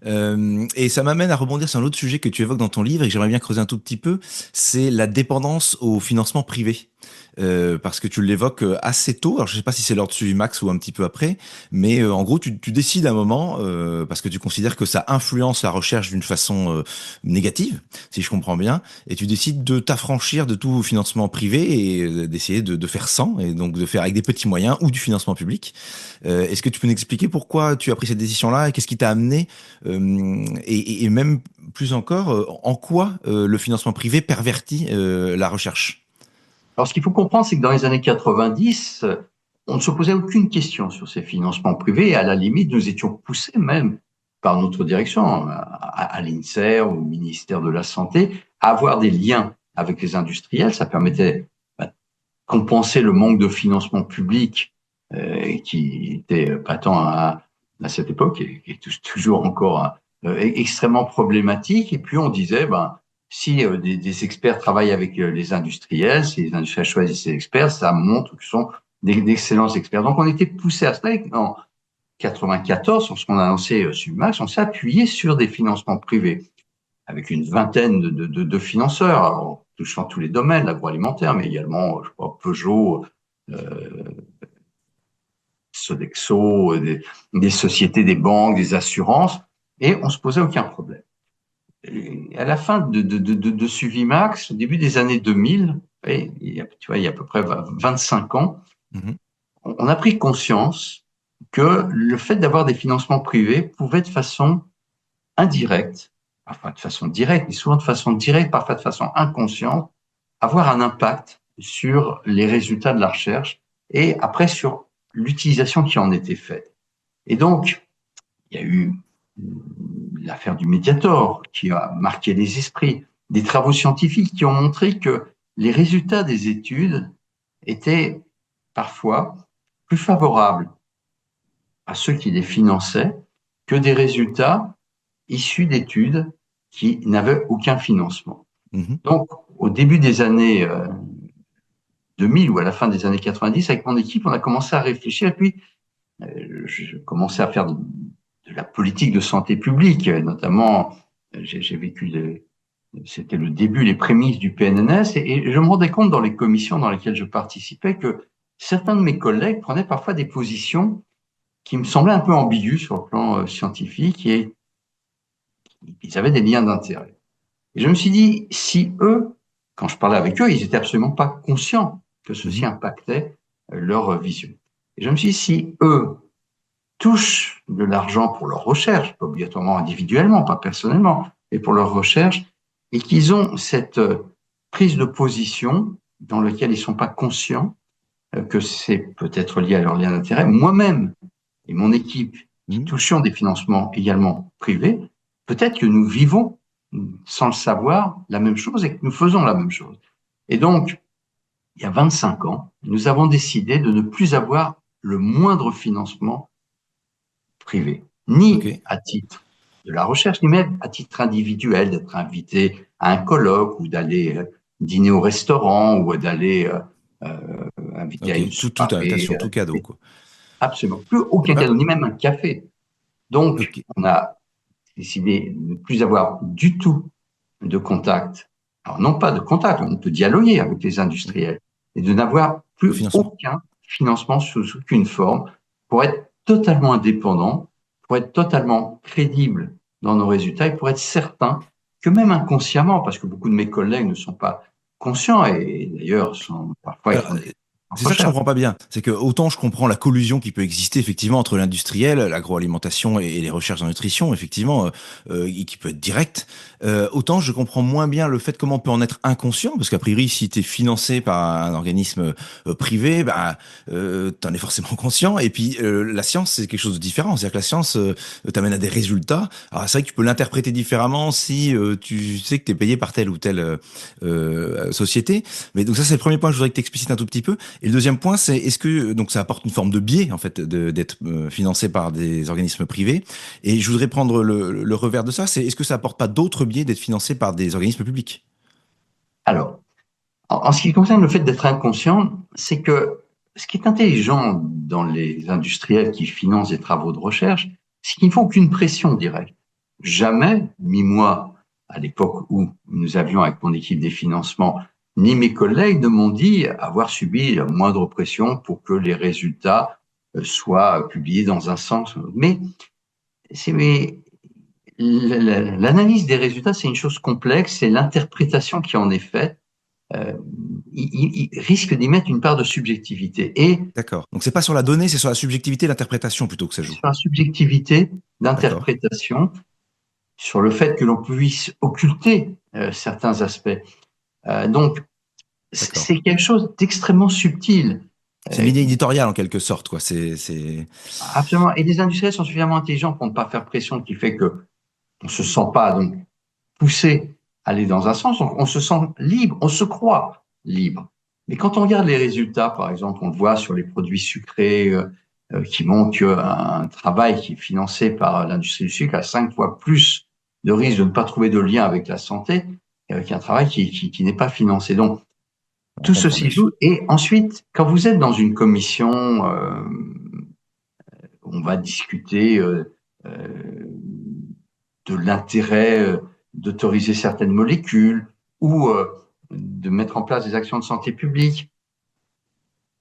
Et ça m'amène à rebondir sur un autre sujet que tu évoques dans ton livre et que j'aimerais bien creuser un tout petit peu, c'est la dépendance au financement privé. Parce que tu l'évoques assez tôt. Alors je sais pas si c'est lors de Suivimax ou un petit peu après, mais en gros tu décides à un moment parce que tu considères que ça influence la recherche d'une façon négative, si je comprends bien, et tu décides de t'affranchir de tout financement privé et d'essayer de faire sans et donc de faire avec des petits moyens ou du financement public. Est-ce que tu peux nous expliquer pourquoi tu as pris cette décision-là et qu'est-ce qui t'a amené et même plus encore en quoi le financement privé pervertit la recherche? Alors, ce qu'il faut comprendre, c'est que dans les années 90, on ne se posait aucune question sur ces financements privés. Et à la limite, nous étions poussés même par notre direction, à l'INSER ou au ministère de la Santé, à avoir des liens avec les industriels. Ça permettait de compenser le manque de financement public qui était patent à cette époque et qui est toujours encore extrêmement problématique. Et puis on disait, si des experts travaillent avec les industriels, si les industriels choisissent ces experts, ça montre qu'ils sont d'excellents experts. Donc on était poussé à cela. En 94, lorsqu'on a lancé Submax, on s'est appuyé sur des financements privés avec une vingtaine de financeurs, alors, touchant tous les domaines, l'agroalimentaire, mais également, je crois, Peugeot, Sodexo, des sociétés, des banques, des assurances, et on se posait aucun problème. Et à la fin de Suivimax, au début des années 2000, tu vois, il y a à peu près 25 ans, on a pris conscience que le fait d'avoir des financements privés pouvait de façon indirecte, parfois de façon directe, mais souvent de façon directe, parfois de façon inconsciente, avoir un impact sur les résultats de la recherche et après sur l'utilisation qui en était faite. Et donc, il y a eu l'affaire du Mediator qui a marqué les esprits, des travaux scientifiques qui ont montré que les résultats des études étaient parfois plus favorables à ceux qui les finançaient que des résultats issus d'études qui n'avaient aucun financement. Donc, au début des années 2000 ou à la fin des années 90, avec mon équipe, on a commencé à réfléchir et puis je commençais à faire de la politique de santé publique, notamment j'ai vécu c'était le début, les prémices du PNNS et je me rendais compte dans les commissions dans lesquelles je participais que certains de mes collègues prenaient parfois des positions qui me semblaient un peu ambiguës sur le plan scientifique et ils avaient des liens d'intérêt. Et je me suis dit, si eux, quand je parlais avec eux, ils étaient absolument pas conscients que ceci impactait leur vision. Et je me suis dit, si eux touchent de l'argent pour leur recherche, pas obligatoirement individuellement, pas personnellement, mais pour leur recherche, et qu'ils ont cette prise de position dans laquelle ils sont pas conscients que c'est peut-être lié à leur lien d'intérêt, moi-même et mon équipe qui touchons des financements également privés, peut-être que nous vivons sans le savoir la même chose et que nous faisons la même chose. Et donc, il y a 25 ans, nous avons décidé de ne plus avoir le moindre financement privé, ni à titre de la recherche, ni même à titre individuel, d'être invité à un colloque ou d'aller dîner au restaurant ou d'aller inviter à une Toute invitation, tout cadeau, quoi. Absolument. Plus aucun cadeau, ni même un café. Donc, on a décidé de ne plus avoir du tout de contact. Alors, non pas de contact, on peut dialoguer avec les industriels, et de n'avoir plus aucun financement sous aucune forme pour être totalement indépendant, pour être totalement crédible dans nos résultats et pour être certain que même inconsciemment, parce que beaucoup de mes collègues ne sont pas conscients et d'ailleurs sont parfois... C'est ça que je comprends pas bien. C'est que autant je comprends la collusion qui peut exister effectivement entre l'industriel, l'agroalimentation et les recherches en nutrition, effectivement, qui peut être directe. Autant je comprends moins bien le fait comment on peut en être inconscient, parce qu'a priori, si tu es financé par un organisme privé, t'en es forcément conscient. Et puis la science, c'est quelque chose de différent. C'est-à-dire que la science t'amène à des résultats. Alors c'est vrai que tu peux l'interpréter différemment si tu sais que tu es payé par telle ou telle société. Mais donc ça, c'est le premier point que je voudrais que tu explicites un tout petit peu. Et le deuxième point, c'est est-ce que donc ça apporte une forme de biais en fait d'être financé par des organismes privés. Et je voudrais prendre le revers de ça, c'est est-ce que ça apporte pas d'autres biais d'être financé par des organismes publics? Alors, en ce qui concerne le fait d'être inconscient, c'est que ce qui est intelligent dans les industriels qui financent des travaux de recherche, c'est qu'ils ne font aucune pression directe. Jamais, ni moi, à l'époque où nous avions avec mon équipe des financements, ni mes collègues ne m'ont dit avoir subi la moindre pression pour que les résultats soient publiés dans un sens. Mais l'analyse des résultats, c'est une chose complexe, c'est l'interprétation qui en est faite. Il risque d'y mettre une part de subjectivité. Et D'accord. Donc c'est pas sur la donnée, c'est sur la subjectivité et l'interprétation plutôt que ça joue. sur la subjectivité D'accord. d'interprétation, sur le fait que l'on puisse occulter certains aspects. Donc, D'accord. c'est quelque chose d'extrêmement subtil. C'est une ligne éditoriale en quelque sorte, quoi. Absolument. Et les industriels sont suffisamment intelligents pour ne pas faire pression, qui fait que on se sent pas donc poussé à aller dans un sens. On se sent libre, on se croit libre. Mais quand on regarde les résultats, par exemple, on le voit sur les produits sucrés qui montrent qu'un travail qui est financé par l'industrie du sucre a 5 fois plus de risque de ne pas trouver de lien avec la santé qu'un travail qui n'est pas financé. Donc, tout ceci joue. Et ensuite, quand vous êtes dans une commission, on va discuter de l'intérêt d'autoriser certaines molécules ou de mettre en place des actions de santé publique.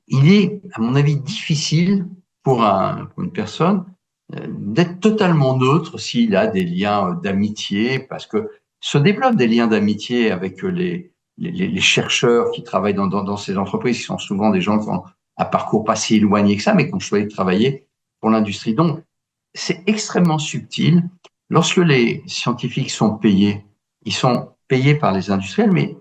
Il est, à mon avis, difficile pour une personne d'être totalement neutre s'il a des liens d'amitié, parce que se développent des liens d'amitié avec les chercheurs qui travaillent dans ces entreprises, qui sont souvent des gens qui ont un parcours pas si éloigné que ça, mais qui ont choisi de travailler pour l'industrie. Donc, c'est extrêmement subtil. Lorsque les scientifiques sont payés, ils sont payés par les industriels, mais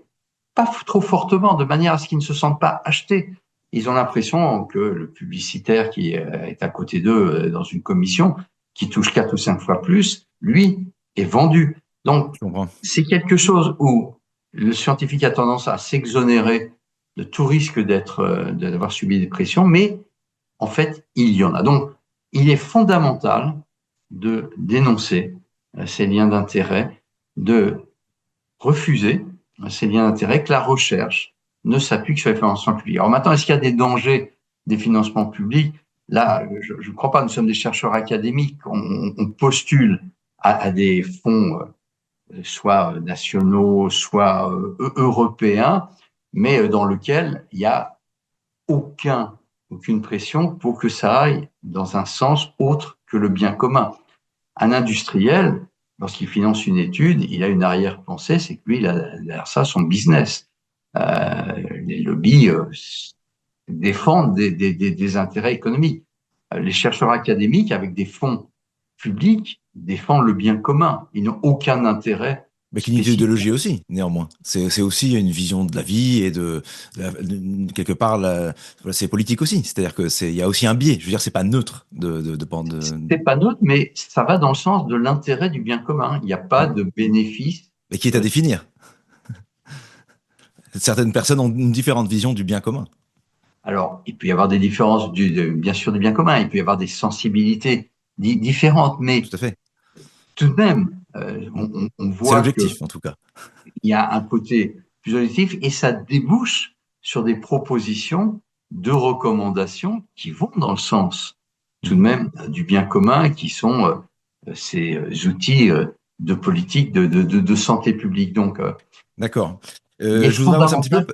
pas trop fortement, de manière à ce qu'ils ne se sentent pas achetés. Ils ont l'impression que le publicitaire qui est à côté d'eux dans une commission, qui touche 4 ou 5 fois plus, lui, est vendu. Donc, c'est quelque chose où le scientifique a tendance à s'exonérer de tout risque d'avoir subi des pressions, mais en fait, il y en a. Donc, il est fondamental de dénoncer ces liens d'intérêt, de refuser ces liens d'intérêt, que la recherche ne s'appuie que sur les financements publics. Alors maintenant, est-ce qu'il y a des dangers des financements publics? Là, je ne crois pas, nous sommes des chercheurs académiques, on postule à des fonds soit nationaux, soit européens, mais dans lequel il n'y a aucune pression pour que ça aille dans un sens autre que le bien commun. Un industriel, lorsqu'il finance une étude, il a une arrière-pensée, c'est que lui, il a derrière ça son business. Les lobbies défendent des intérêts économiques. Les chercheurs académiques, avec des fonds publics, défendent le bien commun. Ils n'ont aucun intérêt. Mais une idéologie aussi, néanmoins. C'est aussi une vision de la vie et quelque part, c'est politique aussi. C'est-à-dire il y a aussi un biais. Je veux dire, c'est pas neutre C'est pas neutre, mais ça va dans le sens de l'intérêt du bien commun. Il n'y a pas de bénéfice. Mais qui est à définir. Certaines personnes ont une différente vision du bien commun. Alors, il peut y avoir des différences, bien sûr, du bien commun. Il peut y avoir des sensibilités différentes, mais tout à fait. Tout de même, on voit c'est l'objectif, en tout cas. Il y a un côté plus objectif et ça débouche sur des propositions de recommandations qui vont dans le sens tout de même du bien commun, qui sont ces outils de politique de santé publique. Donc, d'accord. Je vous avance un petit peu.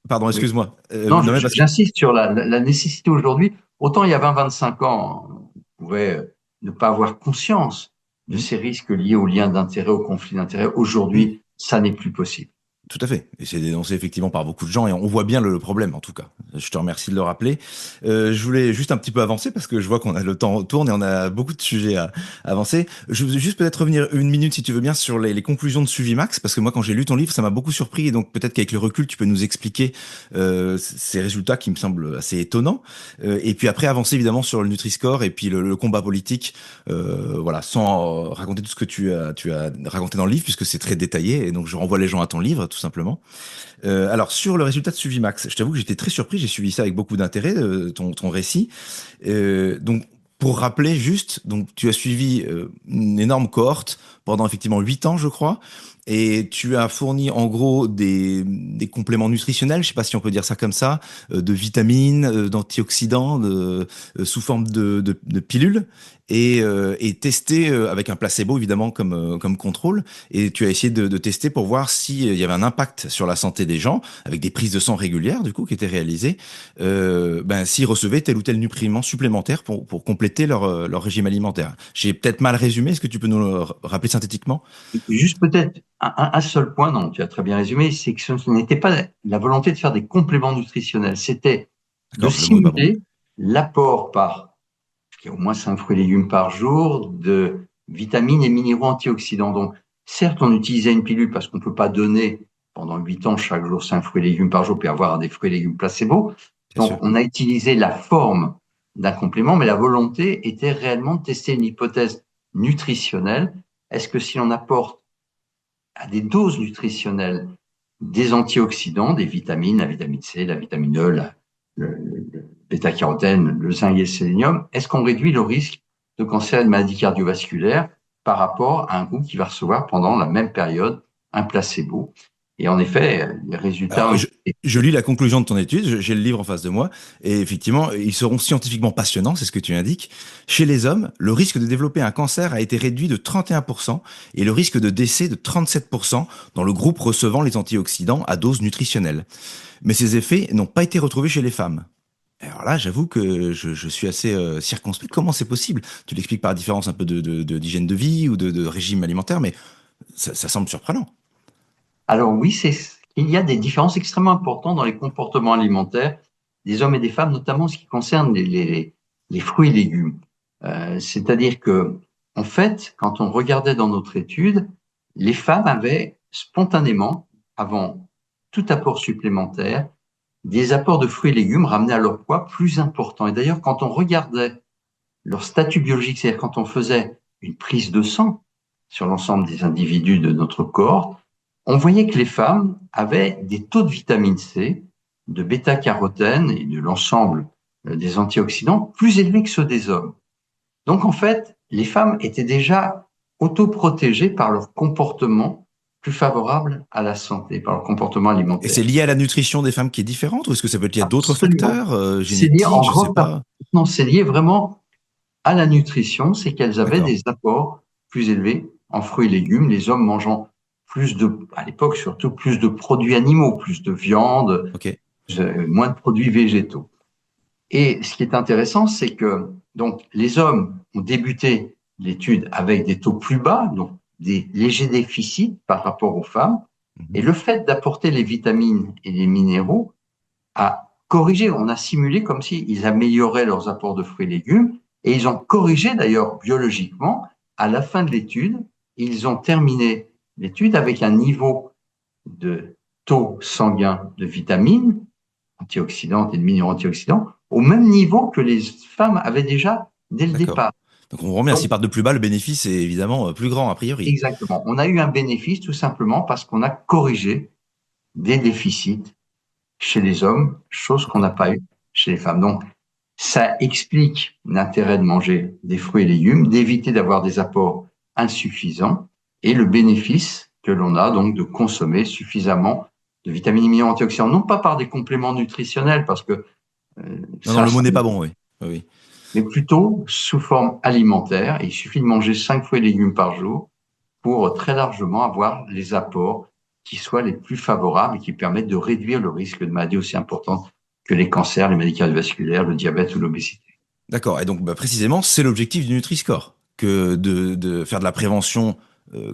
Pardon, excuse-moi. Non, j'insiste sur la nécessité aujourd'hui. Autant il y a 20-25 ans, on pouvait ne pas avoir conscience de ces risques liés aux liens d'intérêt, aux conflits d'intérêt. Aujourd'hui, ça n'est plus possible. Tout à fait. Et c'est dénoncé effectivement par beaucoup de gens et on voit bien le problème en tout cas. Je te remercie de le rappeler. Je voulais juste un petit peu avancer parce que je vois qu'on a le temps tourne et on a beaucoup de sujets à avancer. Je veux juste peut-être revenir une minute si tu veux bien sur les conclusions de Suvimax parce que moi quand j'ai lu ton livre ça m'a beaucoup surpris et donc peut-être qu'avec le recul tu peux nous expliquer ces résultats qui me semblent assez étonnants. Et puis après avancer évidemment sur le Nutri-Score et puis le combat politique. Voilà, sans raconter tout ce que tu as raconté dans le livre puisque c'est très détaillé et donc je renvoie les gens à ton livre tout simplement. Alors sur le résultat de Suvimax, je t'avoue que j'étais très surpris, j'ai suivi ça avec beaucoup d'intérêt, ton récit. Donc pour rappeler juste, donc tu as suivi une énorme cohorte pendant effectivement 8 ans, je crois. Et tu as fourni en gros des compléments nutritionnels, je sais pas si on peut dire ça comme ça, de vitamines, d'antioxydants, sous forme de pilules, et testé avec un placebo évidemment comme contrôle. Et tu as essayé de tester pour voir s'il y avait un impact sur la santé des gens, avec des prises de sang régulières du coup qui étaient réalisées, s'ils recevaient tel ou tel nutriment supplémentaire pour compléter leur régime alimentaire. J'ai peut-être mal résumé, est-ce que tu peux nous le rappeler synthétiquement? Juste peut-être un seul point, non, tu as très bien résumé, c'est que ce n'était pas la volonté de faire des compléments nutritionnels, c'était de D'accord, le mot est pas bon. simuler l'apport par, qui est au moins 5 fruits et légumes par jour, de vitamines et minéraux antioxydants. Donc, certes, on utilisait une pilule parce qu'on ne peut pas donner pendant 8 ans chaque jour 5 fruits et légumes par jour puis avoir des fruits et légumes placebo. Bien Donc, sûr. on a utilisé la forme d'un complément, mais la volonté était réellement de tester une hypothèse nutritionnelle. Est-ce que si on apporte à des doses nutritionnelles des antioxydants, des vitamines, la vitamine C, la vitamine E, le bêta-carotène, le zinc et le sélénium, est-ce qu'on réduit le risque de cancer et de maladie cardiovasculaire par rapport à un groupe qui va recevoir pendant la même période un placebo? Et en effet, les résultats Alors, ont été... je lis la conclusion de ton étude, j'ai le livre en face de moi, et effectivement, ils seront scientifiquement passionnants, c'est ce que tu indiques. Chez les hommes, le risque de développer un cancer a été réduit de 31% et le risque de décès de 37% dans le groupe recevant les antioxydants à dose nutritionnelle. Mais ces effets n'ont pas été retrouvés chez les femmes. Alors là, j'avoue que je suis assez circonspect. Comment c'est possible? Tu l'expliques par la différence un peu d'hygiène de vie ou de régime alimentaire, mais ça semble surprenant. Alors oui, il y a des différences extrêmement importantes dans les comportements alimentaires des hommes et des femmes, notamment en ce qui concerne les fruits et légumes. C'est-à-dire que, en fait, quand on regardait dans notre étude, les femmes avaient spontanément, avant tout apport supplémentaire, des apports de fruits et légumes ramenés à leur poids plus importants. Et d'ailleurs, quand on regardait leur statut biologique, c'est-à-dire quand on faisait une prise de sang sur l'ensemble des individus de notre corps, on voyait que les femmes avaient des taux de vitamine C, de bêta-carotène et de l'ensemble des antioxydants plus élevés que ceux des hommes. Donc en fait, les femmes étaient déjà autoprotégées par leur comportement plus favorable à la santé, par leur comportement Et alimentaire. c'est lié à la nutrition des femmes qui est différente ou est-ce que ça peut être lié à d'autres Absolument. facteurs C'est lié en génétiques, je sais grande partie, pas. non, c'est lié vraiment à la nutrition, c'est qu'elles avaient D'accord. des apports plus élevés en fruits et légumes, les hommes mangeant plus de, à l'époque surtout, plus de produits animaux, plus de viande, Ok. moins de produits végétaux. Et ce qui est intéressant, c'est que donc les hommes ont débuté l'étude avec des taux plus bas, donc des légers déficits par rapport aux femmes, et Mhm. le fait d'apporter les vitamines et les minéraux a corrigé, on a simulé comme s'ils amélioraient leurs apports de fruits et légumes, et ils ont corrigé d'ailleurs biologiquement. À la fin de l'étude, ils ont terminé l'étude avec un niveau de taux sanguin de vitamines antioxydantes et de minéraux antioxydants au même niveau que les femmes avaient déjà dès le D'accord. départ. Donc on remet ainsi Donc, par de plus bas, le bénéfice est évidemment plus grand a priori. exactement. On a eu un bénéfice tout simplement parce qu'on a corrigé des déficits chez les hommes, chose qu'on n'a D'accord. pas eu chez les femmes. Donc, ça explique l'intérêt de manger des fruits et légumes, d'éviter d'avoir des apports insuffisants et le bénéfice que l'on a donc de consommer suffisamment de vitamines et minéraux antioxydants, non pas par des compléments nutritionnels, parce que Non, non, ça, le mot n'est pas bon, oui. Oui, oui. mais plutôt sous forme alimentaire. Et il suffit de manger 5 fruits et légumes par jour pour très largement avoir les apports qui soient les plus favorables et qui permettent de réduire le risque de maladies aussi importantes que les cancers, les maladies cardiovasculaires, le diabète ou l'obésité. D'accord. Et donc précisément, c'est l'objectif du Nutri-Score, que de faire de la prévention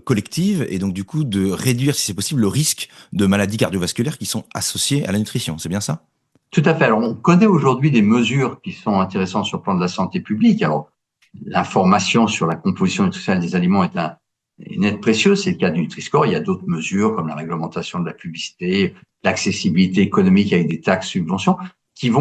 collective et donc du coup de réduire, si c'est possible, le risque de maladies cardiovasculaires qui sont associées à la nutrition. C'est bien ça? Tout à fait. Alors, on connaît aujourd'hui des mesures qui sont intéressantes sur le plan de la santé publique. Alors, l'information sur la composition nutritionnelle des aliments est une aide précieuse. C'est le cas du Nutri-Score. Il y a d'autres mesures comme la réglementation de la publicité, l'accessibilité économique avec des taxes, subventions, qui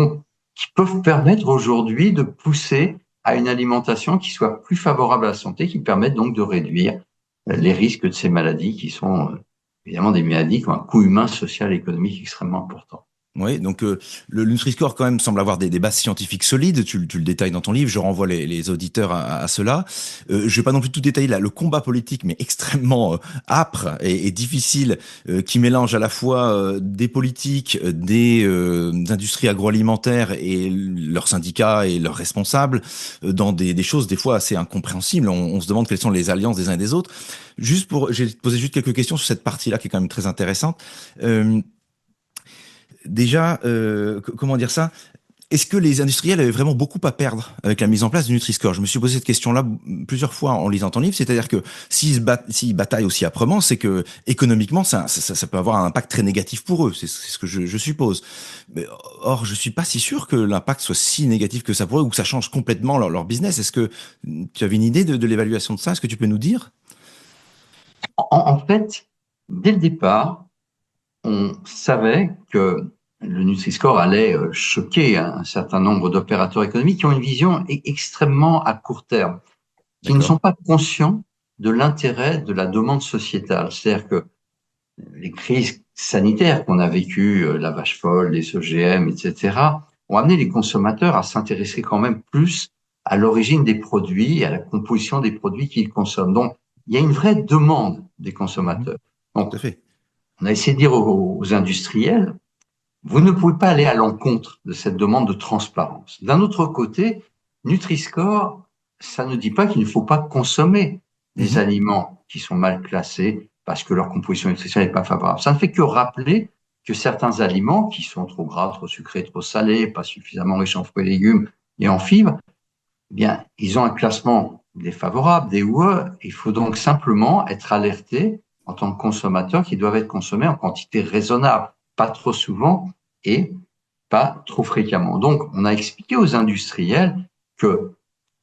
peuvent permettre aujourd'hui de pousser à une alimentation qui soit plus favorable à la santé, qui permette donc de réduire les risques de ces maladies qui sont évidemment des maladies qui ont un coût humain, social et économique extrêmement important. Oui, donc le Nutri-Score quand même semble avoir des bases scientifiques solides. Tu le détailles dans ton livre. Je renvoie les auditeurs à cela. Je vais pas non plus tout détailler là. Le combat politique, mais extrêmement âpre et difficile, qui mélange à la fois des politiques, des industries agroalimentaires et leurs syndicats et leurs responsables dans des choses des fois assez incompréhensibles. On se demande quelles sont les alliances des uns et des autres. J'ai posé juste quelques questions sur cette partie-là qui est quand même très intéressante. Euh, Déjà, comment dire ça? Est-ce que les industriels avaient vraiment beaucoup à perdre avec la mise en place du Nutri-Score? Je me suis posé cette question-là plusieurs fois en lisant ton livre. C'est-à-dire que s'ils bataillent aussi âprement, c'est que économiquement, ça peut avoir un impact très négatif pour eux. C'est ce que je suppose. Mais, or, je suis pas si sûr que l'impact soit si négatif que ça pour eux ou que ça change complètement leur business. Est-ce que tu avais une idée de l'évaluation de ça? Est-ce que tu peux nous dire? En fait, dès le départ, on savait que le Nutri-Score allait choquer un certain nombre d'opérateurs économiques qui ont une vision extrêmement à court terme, qui ne D'accord. sont pas conscients de l'intérêt de la demande sociétale. C'est-à-dire que les crises sanitaires qu'on a vécues, la vache folle, les OGM, etc., ont amené les consommateurs à s'intéresser quand même plus à l'origine des produits et à la composition des produits qu'ils consomment. Donc, il y a une vraie demande des Mhm. consommateurs. Tout Donc, à fait. on a essayé de dire aux industriels, vous ne pouvez pas aller à l'encontre de cette demande de transparence. D'un autre côté, Nutri-Score, ça ne dit pas qu'il ne faut pas consommer des Mhm. aliments qui sont mal classés parce que leur composition nutritionnelle n'est pas favorable. Ça ne fait que rappeler que certains aliments qui sont trop gras, trop sucrés, trop salés, pas suffisamment riches en fruits et légumes et en fibres, eh bien, ils ont un classement défavorable, des UE. Il faut donc simplement être alerté en tant que consommateur qu'ils doivent être consommés en quantité raisonnable, pas trop souvent et pas trop fréquemment. Donc, on a expliqué aux industriels que,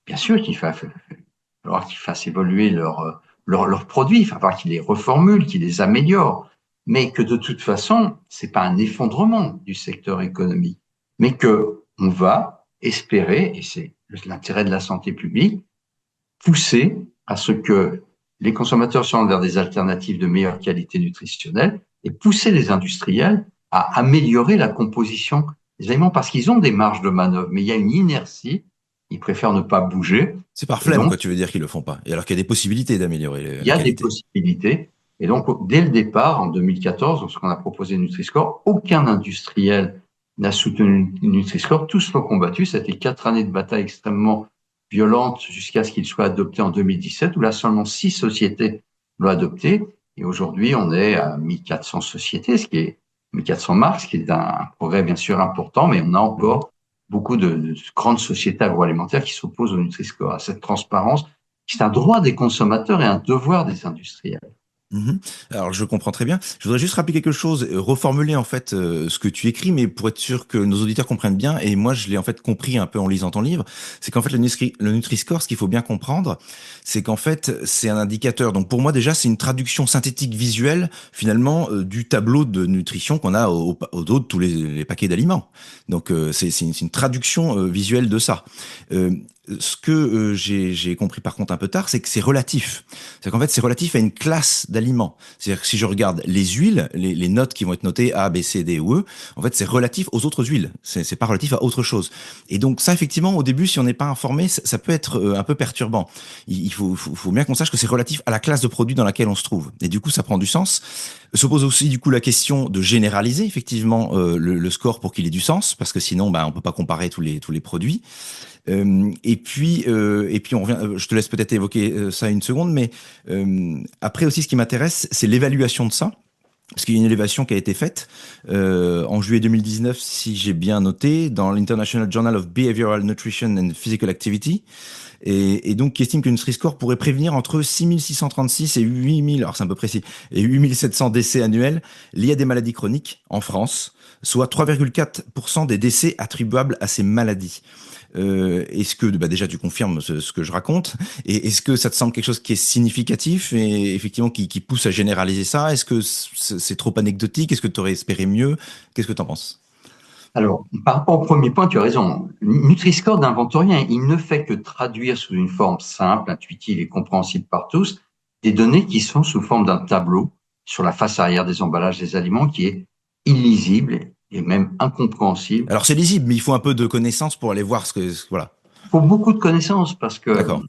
bien sûr, qu'il va falloir qu'ils fassent évoluer leurs produits, il va falloir qu'ils les reformulent, qu'ils les améliorent, mais que de toute façon, c'est pas un effondrement du secteur économique, mais que on va espérer, et c'est l'intérêt de la santé publique, pousser à ce que les consommateurs s'orientent vers des alternatives de meilleure qualité nutritionnelle et pousser les industriels à améliorer la composition des aliments parce qu'ils ont des marges de manœuvre, mais il y a une inertie, ils préfèrent ne pas bouger C'est par et flemme, donc quoi, tu veux dire qu'ils le font pas. Et alors qu'il y a des possibilités d'améliorer il y la a des qualité. possibilités. Et donc, dès le départ, en 2014, lorsqu'on a proposé Nutri-Score, aucun industriel n'a soutenu Nutri-Score. Tous l'ont combattu. C'était 4 années de bataille extrêmement violente jusqu'à ce qu'il soit adopté en 2017, où là, seulement 6 sociétés l'ont adopté. Et aujourd'hui, on est à 1400 sociétés, ce qui est 1400 marques, ce qui est un progrès bien sûr important, mais on a Mhm. encore beaucoup de grandes sociétés agroalimentaires qui s'opposent au Nutri-Score, à cette transparence. C'est un droit des consommateurs et un devoir des industriels. Mhm. Alors je comprends très bien. Je voudrais juste rappeler quelque chose, reformuler en fait ce que tu écris, mais pour être sûr que nos auditeurs comprennent bien. Et moi, je l'ai en fait compris un peu en lisant ton livre. C'est qu'en fait le Nutri-Score, ce qu'il faut bien comprendre, c'est qu'en fait c'est un indicateur. Donc pour moi déjà, c'est une traduction synthétique visuelle finalement du tableau de nutrition qu'on a au dos de tous les paquets d'aliments. Donc c'est une traduction visuelle de ça. Euh, Ce que j'ai compris par contre un peu tard, c'est que c'est relatif. C'est qu'en fait, c'est relatif à une classe d'aliments. C'est-à-dire que si je regarde les huiles, les notes qui vont être notées A, B, C, D ou E, en fait, c'est relatif aux autres huiles. C'est pas relatif à autre chose. Et donc ça, effectivement, au début, si on n'est pas informé, ça peut être un peu perturbant. Il faut bien qu'on sache que c'est relatif à la classe de produits dans laquelle on se trouve. Et du coup, ça prend du sens. Se pose aussi du coup la question de généraliser effectivement le score pour qu'il ait du sens, parce que sinon, bah, on peut pas comparer tous les produits. Et puis on revient. Je te laisse peut-être évoquer ça une seconde, mais après aussi, ce qui m'intéresse, c'est l'évaluation de ça. Parce qu'il y a une élévation qui a été faite en juillet 2019, si j'ai bien noté, dans l'International Journal of Behavioral Nutrition and Physical Activity, et donc qui estime que Nutri-Score pourrait prévenir entre 6636 et 8000, alors c'est un peu précis, et 8700 décès annuels liés à des maladies chroniques en France, soit 3,4% des décès attribuables à ces maladies. Est-ce que bah déjà tu confirmes ce que je raconte et est-ce que ça te semble quelque chose qui est significatif et effectivement qui pousse à généraliser ça? Est-ce que c'est trop anecdotique? Est-ce que tu aurais espéré mieux? Qu'est-ce que tu en penses? Alors, par rapport au premier point, tu as raison. Nutri-Score n'invente rien. Il ne fait que traduire sous une forme simple, intuitive et compréhensible par tous des données qui sont sous forme d'un tableau sur la face arrière des emballages des aliments qui est illisible et même incompréhensible. Alors c'est lisible, mais il faut un peu de connaissances pour aller voir voilà. Il faut beaucoup de connaissances parce que D'accord.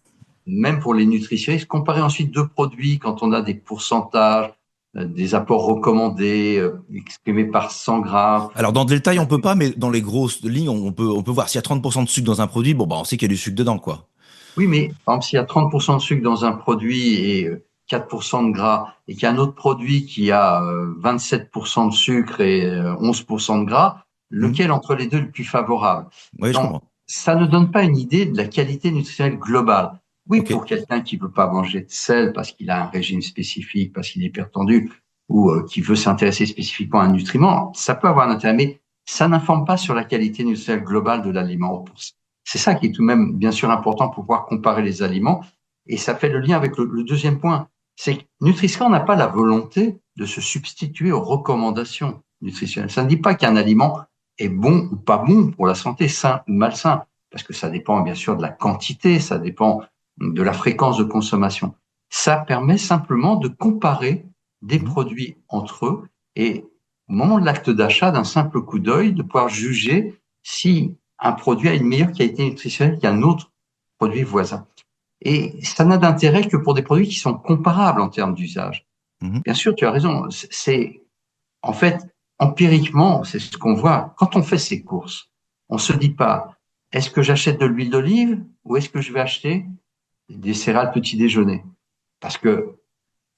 même pour les nutritionnistes, comparer ensuite deux produits quand on a des pourcentages, des apports recommandés, exprimés par 100 grammes. Alors dans le détail, on peut pas, mais dans les grosses lignes, on peut voir s'il y a 30% de sucre dans un produit, bon bah on sait qu'il y a du sucre dedans, quoi. Oui, mais par exemple, s'il y a 30% de sucre dans un produit et 4% de gras, et qu'il y a un autre produit qui a 27% de sucre et 11% de gras, Hmm. lequel entre les deux est le plus favorable? Oui, je Donc, comprends. ça ne donne pas une idée de la qualité nutritionnelle globale. Oui, Ok. pour quelqu'un qui veut pas manger de sel parce qu'il a un régime spécifique, parce qu'il est hypertendu, ou qui veut s'intéresser spécifiquement à un nutriment, ça peut avoir un intérêt, mais ça n'informe pas sur la qualité nutritionnelle globale de l'aliment. C'est ça qui est tout de même bien sûr important pour pouvoir comparer les aliments. Et ça fait le lien avec le deuxième point. C'est que Nutri-Score n'a pas la volonté de se substituer aux recommandations nutritionnelles. Ça ne dit pas qu'un aliment est bon ou pas bon pour la santé, sain ou malsain, parce que ça dépend bien sûr de la quantité, ça dépend de la fréquence de consommation. Ça permet simplement de comparer des Mhm. produits entre eux et au moment de l'acte d'achat, d'un simple coup d'œil, de pouvoir juger si un produit a une meilleure qualité nutritionnelle qu'un autre produit voisin. Et ça n'a d'intérêt que pour des produits qui sont comparables en termes d'usage. Mhm. Bien sûr, tu as raison. C'est, en fait, empiriquement, c'est ce qu'on voit. Quand on fait ses courses, on se dit pas, est-ce que j'achète de l'huile d'olive ou est-ce que je vais acheter des céréales petit déjeuner? Parce que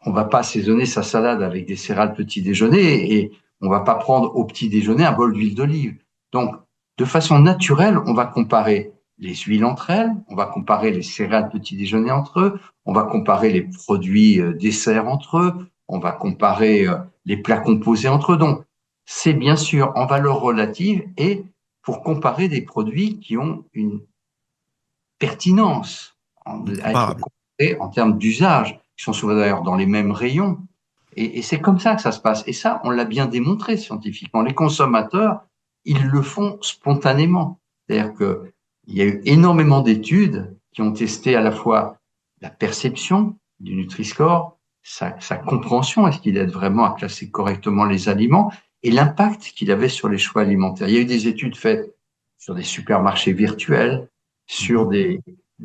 on va pas assaisonner sa salade avec des céréales petit déjeuner et on va pas prendre au petit déjeuner un bol d'huile d'olive. Donc, de façon naturelle, on va comparer les huiles entre elles, on va comparer les céréales petit déjeuner entre eux, on va comparer les produits desserts entre eux, on va comparer les plats composés entre eux. Donc, c'est bien sûr en valeur relative et pour comparer des produits qui ont une pertinence à être Comparable. comparés en termes d'usage, qui sont souvent d'ailleurs dans les mêmes rayons. Et c'est comme ça que ça se passe. Et ça, on l'a bien démontré scientifiquement. Les consommateurs, ils le font spontanément. C'est-à-dire qu'il y a eu énormément d'études qui ont testé à la fois la perception du Nutri-Score, sa compréhension, est-ce qu'il aide vraiment à classer correctement les aliments, et l'impact qu'il avait sur les choix alimentaires. Il y a eu des études faites sur des supermarchés virtuels, Mhm.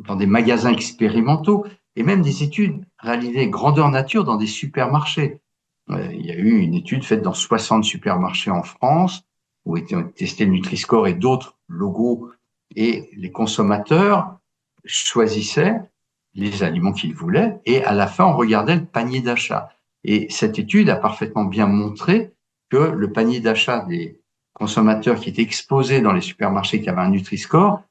dans des magasins expérimentaux, et même des études réalisées grandeur nature dans des supermarchés. Il y a eu une étude faite dans 60 supermarchés en France où étaient testés le Nutri-Score et d'autres logos, et les consommateurs choisissaient les aliments qu'ils voulaient et à la fin on regardait le panier d'achat. Et cette étude a parfaitement bien montré que le panier d'achat des consommateurs qui étaient exposés dans les supermarchés qui avaient un Nutri-Score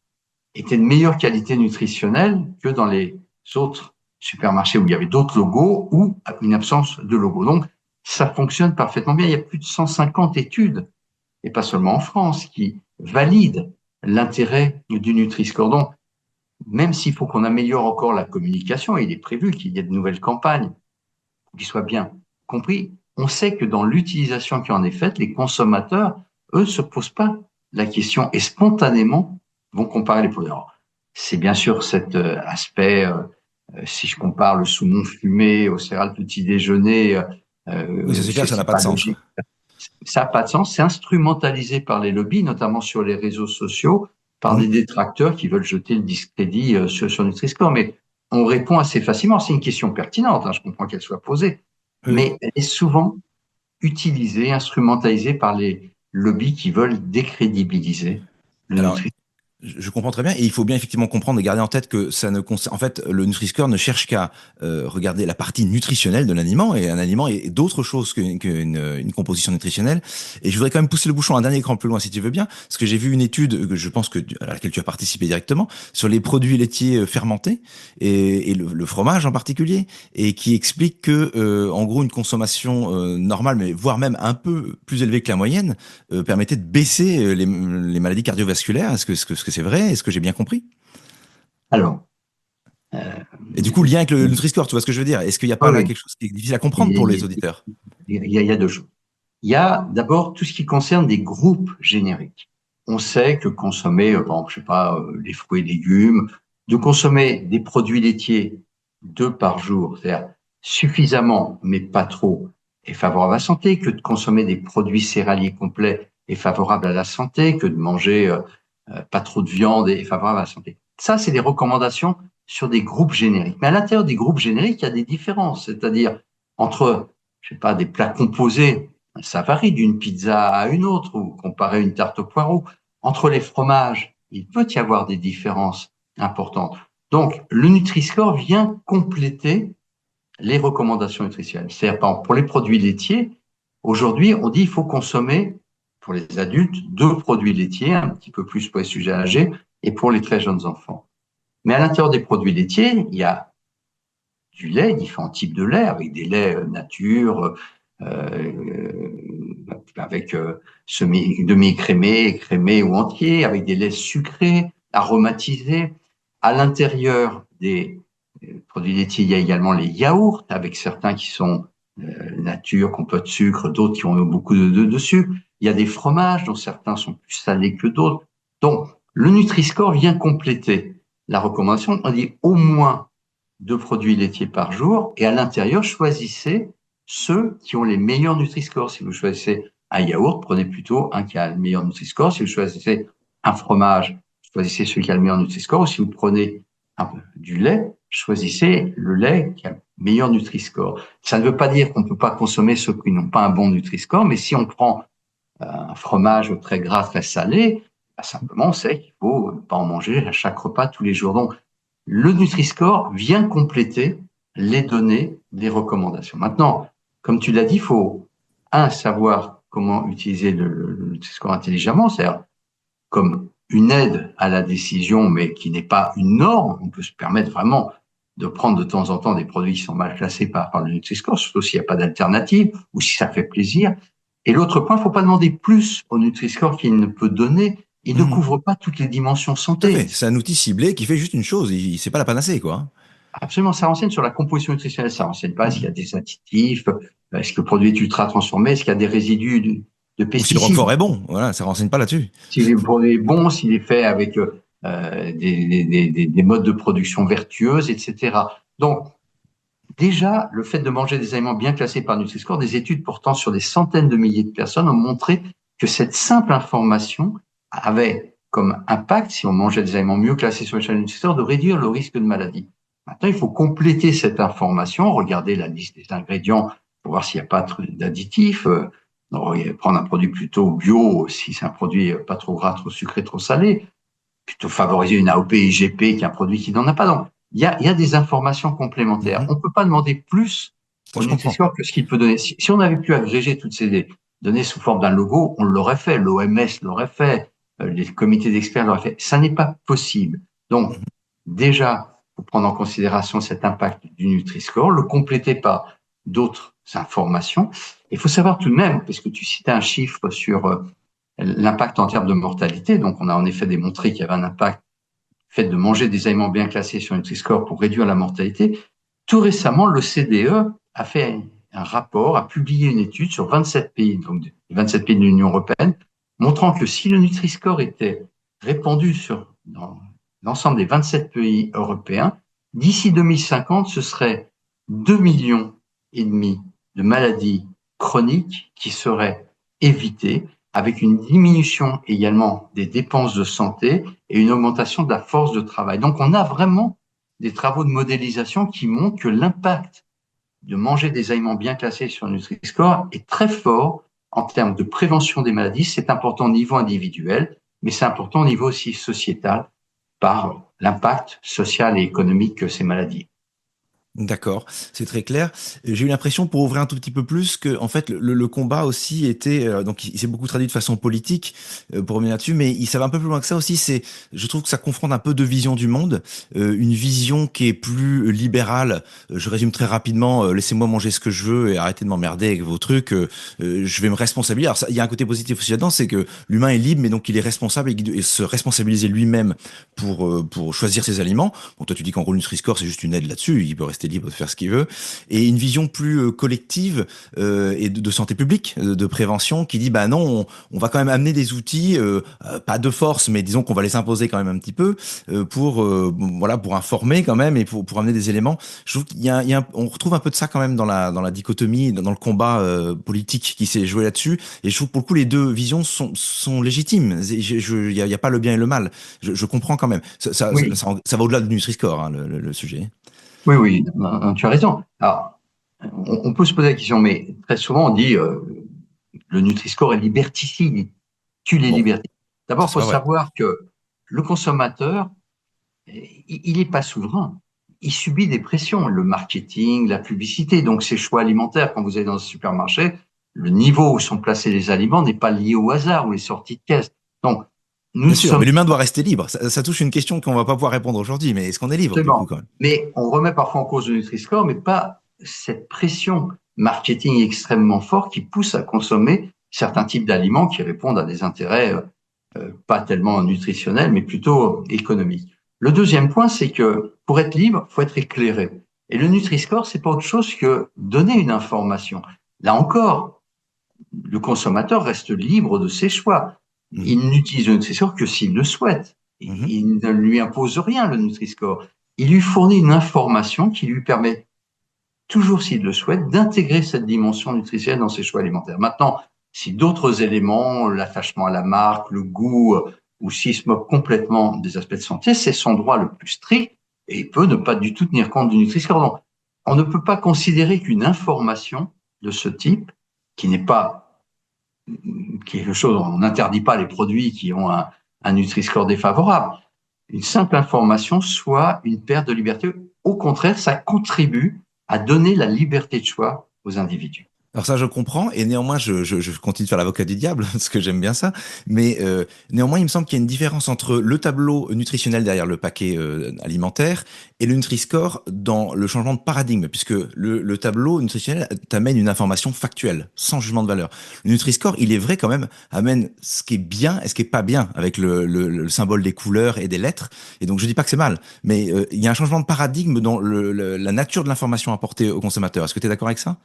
était de meilleure qualité nutritionnelle que dans les autres supermarchés où il y avait d'autres logos ou une absence de logo. Donc, ça fonctionne parfaitement bien. Il y a plus de 150 études, et pas seulement en France, qui valident l'intérêt du Nutri-Score. Donc, même s'il faut qu'on améliore encore la communication, il est prévu qu'il y ait de nouvelles campagnes qui soient bien compris. On sait que dans l'utilisation qui en est faite, les consommateurs, eux, se posent pas la question et spontanément vont comparer les produits. Alors, c'est bien sûr cet aspect, si je compare le saumon fumé au céréales petit déjeuner, Oui, ça c'est clair, ça n'a c'est pas de pas sens. logique. Ça n'a pas de sens. C'est instrumentalisé par les lobbies, notamment sur les réseaux sociaux, par Mhm. des détracteurs qui veulent jeter le discrédit sur Nutri-Score. Mais on répond assez facilement. C'est une question pertinente, hein, je comprends qu'elle soit posée, Oui. mais elle est souvent utilisée, instrumentalisée par les lobbies qui veulent décrédibiliser le Alors, Nutri-Score. je comprends très bien, et il faut bien effectivement comprendre et garder en tête que ça ne concerne, en fait, le Nutri-Score ne cherche qu'à regarder la partie nutritionnelle de l'aliment, et un aliment est d'autre chose qu'une composition nutritionnelle. Et je voudrais quand même pousser le bouchon un dernier cran plus loin, si tu veux bien, parce que j'ai vu une étude que je pense à laquelle tu as participé directement sur les produits laitiers fermentés et le fromage en particulier, et qui explique que, en gros, une consommation normale, mais voire même un peu plus élevée que la moyenne, permettait de baisser les maladies cardiovasculaires. Est-ce que c'est vrai? Est-ce que j'ai bien compris? Alors, Et du coup, le lien avec le Nutri-Score, tu vois ce que je veux dire? Est-ce qu'il n'y a pas oui, là oui, quelque chose qui est difficile à comprendre pour les il auditeurs? y a deux choses. Il y a d'abord tout ce qui concerne des groupes génériques. On sait que consommer, par exemple, je sais pas, les fruits et légumes, de consommer des produits laitiers 2 par jour, c'est-à-dire suffisamment, mais pas trop, est favorable à la santé, que de consommer des produits céréaliers complets est favorable à la santé, que de manger pas trop de viande est favorable à la santé. Ça, c'est des recommandations sur des groupes génériques. Mais à l'intérieur des groupes génériques, il y a des différences, c'est-à-dire entre, je sais pas, des plats composés, ça varie d'une pizza à une autre, ou comparé à une tarte au poireau. Entre les fromages, il peut y avoir des différences importantes. Donc, le Nutri-Score vient compléter les recommandations nutritionnelles. C'est-à-dire, par exemple, pour les produits laitiers, aujourd'hui, on dit qu'il faut consommer, pour les adultes, 2 produits laitiers, un petit peu plus pour les sujets âgés, et pour les très jeunes enfants. Mais à l'intérieur des produits laitiers, il y a du lait, différents types de lait, avec des laits nature, avec demi-écrémés, crémés ou entiers, avec des laits sucrés, aromatisés. À l'intérieur des produits laitiers, il y a également les yaourts, avec certains qui sont nature, qui ont peu de sucre, d'autres qui ont beaucoup de sucre. Il y a des fromages, dont certains sont plus salés que d'autres. Donc, le Nutri-Score vient compléter la recommandation. On dit au moins 2 produits laitiers par jour, et à l'intérieur, choisissez ceux qui ont les meilleurs Nutri-Score. Si vous choisissez un yaourt, prenez plutôt un qui a le meilleur Nutri-Score. Si vous choisissez un fromage, choisissez celui qui a le meilleur Nutri-Score. Ou si vous prenez du lait, choisissez le lait qui a le meilleur Nutri-Score. Ça ne veut pas dire qu'on ne peut pas consommer ceux qui n'ont pas un bon Nutri-Score, mais si on prend un fromage très gras, très salé, bah simplement on sait qu'il faut pas en manger à chaque repas tous les jours. Donc, le Nutri-Score vient compléter les données des recommandations. Maintenant, comme tu l'as dit, il faut, savoir comment utiliser le Nutri-Score intelligemment, c'est-à-dire comme une aide à la décision, mais qui n'est pas une norme. On peut se permettre vraiment de prendre de temps en temps des produits qui sont mal classés par le Nutri-Score, surtout s'il n'y a pas d'alternative ou si ça fait plaisir. Et l'autre point, il ne faut pas demander plus au Nutri-Score qu'il ne peut donner. Il ne couvre pas toutes les dimensions Tout à fait. santé. C'est un outil ciblé qui fait juste une chose. C'est pas la panacée, quoi. Absolument, ça renseigne sur la composition nutritionnelle. Ça renseigne pas s'il y a des additifs, est-ce que le produit est ultra transformé, est-ce qu'il y a des résidus de Ou si le pesticides. roquefort est bon. Voilà, ça renseigne pas là-dessus. S'il est bon, s'il est fait avec des modes de production vertueuses, etc. Donc, déjà, le fait de manger des aliments bien classés par Nutri-Score, des études portant sur des centaines de milliers de personnes ont montré que cette simple information avait comme impact, si on mangeait des aliments mieux classés sur l'échelle Nutri-Score, de réduire le risque de maladie. Maintenant, il faut compléter cette information, regarder la liste des ingrédients pour voir s'il n'y a pas d'additifs, prendre un produit plutôt bio si c'est un produit pas trop gras, trop sucré, trop salé, plutôt favoriser une AOP IGP qui est un produit qui n'en a pas. Donc, il y a des informations complémentaires. On ne peut pas demander plus au Je comprends. Nutri-Score que ce qu'il peut donner. Si on avait pu agréger toutes ces données sous forme d'un logo, on l'aurait fait, l'OMS l'aurait fait, les comités d'experts l'auraient fait. Ça n'est pas possible. Donc, déjà, il faut prendre en considération cet impact du Nutri-Score, le compléter par d'autres informations. Il faut savoir tout de même, parce que tu citais un chiffre sur l'impact en termes de mortalité, donc on a en effet démontré qu'il y avait un impact fait de manger des aliments bien classés sur Nutri-Score pour réduire la mortalité. Tout récemment, le CDE a fait un rapport, a publié une étude sur 27 pays, donc 27 pays de l'Union européenne, montrant que si le Nutri-Score était répandu dans l'ensemble des 27 pays européens, d'ici 2050, ce serait 2,5 millions de maladies chroniques qui seraient évitées, avec une diminution également des dépenses de santé et une augmentation de la force de travail. Donc, on a vraiment des travaux de modélisation qui montrent que l'impact de manger des aliments bien classés sur Nutri-Score est très fort en termes de prévention des maladies. C'est important au niveau individuel, mais c'est important au niveau aussi sociétal par l'impact social et économique que ces maladies. D'accord, c'est très clair. J'ai eu l'impression, pour ouvrir un tout petit peu plus, que en fait le combat aussi était donc il s'est beaucoup traduit de façon politique pour revenir là-dessus, mais ça va un peu plus loin que ça aussi. Je trouve que ça confronte un peu deux visions du monde, une vision qui est plus libérale. Je résume très rapidement laissez-moi manger ce que je veux et arrêtez de m'emmerder avec vos trucs. Je vais me responsabiliser. Alors il y a un côté positif aussi là-dedans, c'est que l'humain est libre, mais donc il est responsable et se responsabiliser lui-même pour choisir ses aliments. Bon, toi tu dis qu'en gros le Nutri-Score c'est juste une aide là-dessus. Il peut rester est libre de faire ce qu'il veut, et une vision plus collective et de santé publique, de prévention, qui dit bah non, on va quand même amener des outils, pas de force, mais disons qu'on va les imposer quand même un petit peu pour voilà, pour informer quand même et pour amener des éléments. Je trouve on retrouve un peu de ça quand même dans la dichotomie, dans le combat politique qui s'est joué là-dessus. Et je trouve pour le coup les deux visions sont légitimes. Il y a pas le bien et le mal. Je comprends quand même. Oui, Ça va au-delà du Nutri-Score, hein, le sujet. oui, oui, non, tu as raison. Alors, on peut se poser la question, mais très souvent on dit le Nutri-Score est liberticide, il tue les Bon, libertés. ça D'abord, il c'est faut pas vrai. savoir que le consommateur, il n'est pas souverain. Il subit des pressions, le marketing, la publicité. Donc, ses choix alimentaires, quand vous allez dans un supermarché, le niveau où sont placés les aliments n'est pas lié au hasard ou les sorties de caisse. Donc, nous Bien ne sûr, sommes mais l'humain doit rester libre. Ça touche une question qu'on va pas pouvoir répondre aujourd'hui, mais est-ce qu'on est libre du coup absolument. quand même? Mais on remet parfois en cause le Nutri-Score, mais pas cette pression marketing extrêmement forte qui pousse à consommer certains types d'aliments qui répondent à des intérêts pas tellement nutritionnels, mais plutôt économiques. Le deuxième point, c'est que pour être libre, il faut être éclairé. Et le Nutri-Score, c'est pas autre chose que donner une information. Là encore, le consommateur reste libre de ses choix. Mhm, Il n'utilise le Nutri-Score que s'il le souhaite. mhm. Il ne lui impose rien, le Nutri-Score. Il lui fournit une information qui lui permet, toujours s'il le souhaite, d'intégrer cette dimension nutritionnelle dans ses choix alimentaires. Maintenant, si d'autres éléments, l'attachement à la marque, le goût, ou s'il se moque complètement des aspects de santé, c'est son droit le plus strict et il peut ne pas du tout tenir compte du Nutri-Score. Donc, on ne peut pas considérer qu'une information de ce type, qui n'est pas quelque chose, on n'interdit pas les produits qui ont un Nutri-Score défavorable, une simple information soit une perte de liberté. Au contraire, ça contribue à donner la liberté de choix aux individus. Alors ça, je comprends, et néanmoins, je continue de faire l'avocat du diable, parce que j'aime bien ça, mais néanmoins, il me semble qu'il y a une différence entre le tableau nutritionnel derrière le paquet alimentaire et le Nutri-Score dans le changement de paradigme, puisque le tableau nutritionnel t'amène une information factuelle, sans jugement de valeur. Le Nutri-Score, il est vrai quand même, amène ce qui est bien et ce qui est pas bien, avec le symbole des couleurs et des lettres, et donc je dis pas que c'est mal, mais il y a un changement de paradigme dans la nature de l'information apportée au consommateur. Est-ce que tu es d'accord avec ça?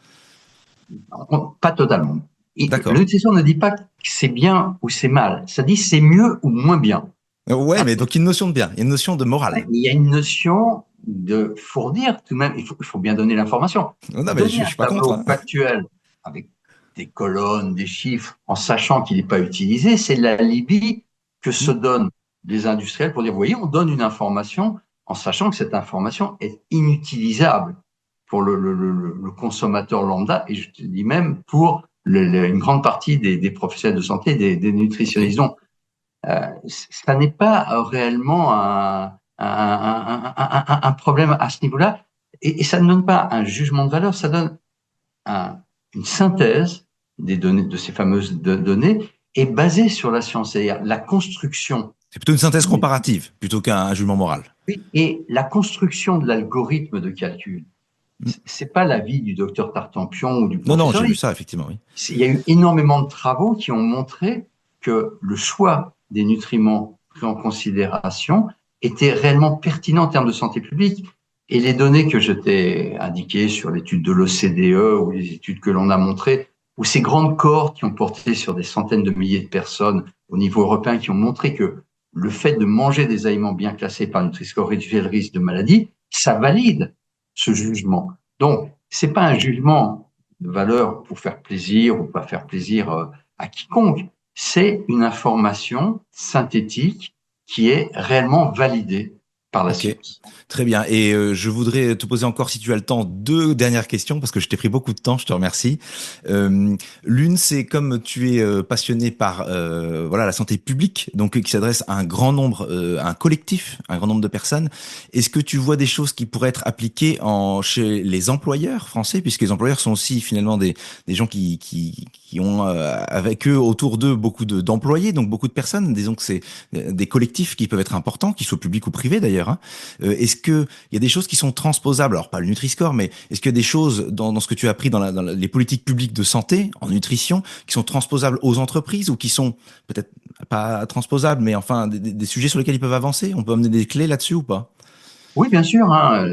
Pas totalement. Le D'accord. nutrition ne dit pas que c'est bien ou c'est mal. Ça dit c'est mieux ou moins bien. Ouais, mais donc une notion de bien, il y a une notion de morale. Il y a une notion de fournir tout de même, il faut bien donner l'information. Non, mais Donner je un suis pas contre, tableau hein. factuel avec des colonnes, des chiffres, en sachant qu'il n'est pas utilisé, c'est l'alibi que se Hmm. donnent les industriels pour dire, vous voyez, on donne une information en sachant que cette information est inutilisable pour le consommateur lambda, et je te dis même pour une grande partie des professionnels de santé, des Ok. nutritionnistes. Donc, ça n'est pas réellement un problème à ce niveau-là. Et ça ne donne pas un jugement de valeur, ça donne un, une synthèse des données, de ces fameuses données, est basée sur la science, c'est-à-dire la construction. C'est plutôt une synthèse comparative plutôt qu'un jugement moral. Et la construction de l'algorithme de calcul, Hmm. c'est pas l'avis du docteur Tartampion ou du Non, non, professeur j'ai vu Lee. ça, effectivement, oui. Il y a eu énormément de travaux qui ont montré que le choix des nutriments pris en considération était réellement pertinent en termes de santé publique. Et les données que je t'ai indiquées sur l'étude de l'OCDE ou les études que l'on a montrées, ou ces grandes cohortes qui ont porté sur des centaines de milliers de personnes au niveau européen, qui ont montré que le fait de manger des aliments bien classés par Nutri-Score réduisait le risque de maladie, ça valide ce jugement. Donc, c'est pas un jugement de valeur pour faire plaisir ou pas faire plaisir à quiconque. C'est une information synthétique qui est réellement validée par la Ok, science. très bien. Et je voudrais te poser encore, si tu as le temps, deux dernières questions, parce que je t'ai pris beaucoup de temps, je te remercie. L'une, c'est comme tu es passionné par voilà la santé publique, donc qui s'adresse à un grand nombre, à un collectif, un grand nombre de personnes. Est-ce que tu vois des choses qui pourraient être appliquées chez les employeurs français, puisque les employeurs sont aussi finalement des gens qui ont avec eux, autour d'eux, beaucoup d'employés, donc beaucoup de personnes. Disons que c'est des collectifs qui peuvent être importants, qu'ils soient publics ou privés d'ailleurs, hein. Est-ce que il y a des choses qui sont transposables, alors pas le Nutri-Score, mais est-ce qu'il y a des choses dans ce que tu as appris dans les politiques publiques de santé, en nutrition, qui sont transposables aux entreprises ou qui sont peut-être pas transposables, mais enfin des sujets sur lesquels ils peuvent avancer? On peut amener des clés là-dessus ou pas? Oui, bien sûr. Hein,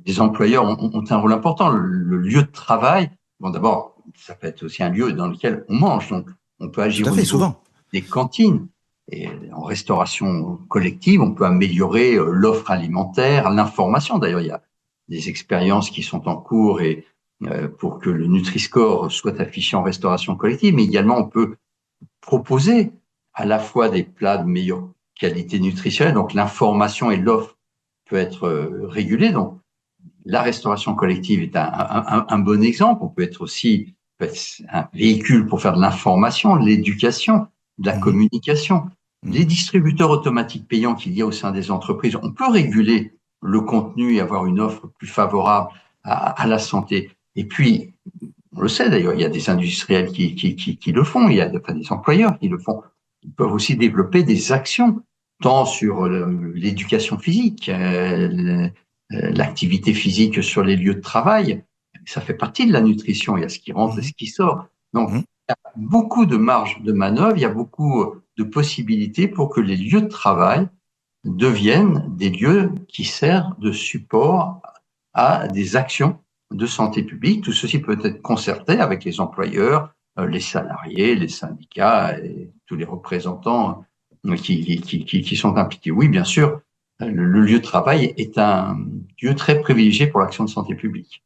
les employeurs ont un rôle important. Le lieu de travail, bon, d'abord, ça peut être aussi un lieu dans lequel on mange. Donc, on peut Tout agir à au fait, niveau souvent. des cantines. Et en restauration collective, on peut améliorer l'offre alimentaire, l'information. D'ailleurs, il y a des expériences qui sont en cours et pour que le Nutri-Score soit affiché en restauration collective, mais également on peut proposer à la fois des plats de meilleure qualité nutritionnelle, donc l'information et l'offre peut être régulée. Donc, la restauration collective est un bon exemple. On peut être aussi un véhicule pour faire de l'information, de l'éducation, de la Mhm. communication. Les Mhm. distributeurs automatiques payants qu'il y a au sein des entreprises, on peut réguler le contenu et avoir une offre plus favorable à la santé. Et puis, on le sait d'ailleurs, il y a des industriels qui le font, il y a des employeurs qui le font. Ils peuvent aussi développer des actions, tant sur l'éducation physique, l'activité physique sur les lieux de travail. Ça fait partie de la nutrition, il y a ce qui rentre et Mhm. ce qui sort. Donc, Mhm. il y a beaucoup de marge de manœuvre, il y a beaucoup de possibilités pour que les lieux de travail deviennent des lieux qui servent de support à des actions de santé publique. Tout ceci peut être concerté avec les employeurs, les salariés, les syndicats et tous les représentants qui sont impliqués. Oui, bien sûr, le lieu de travail est un lieu très privilégié pour l'action de santé publique.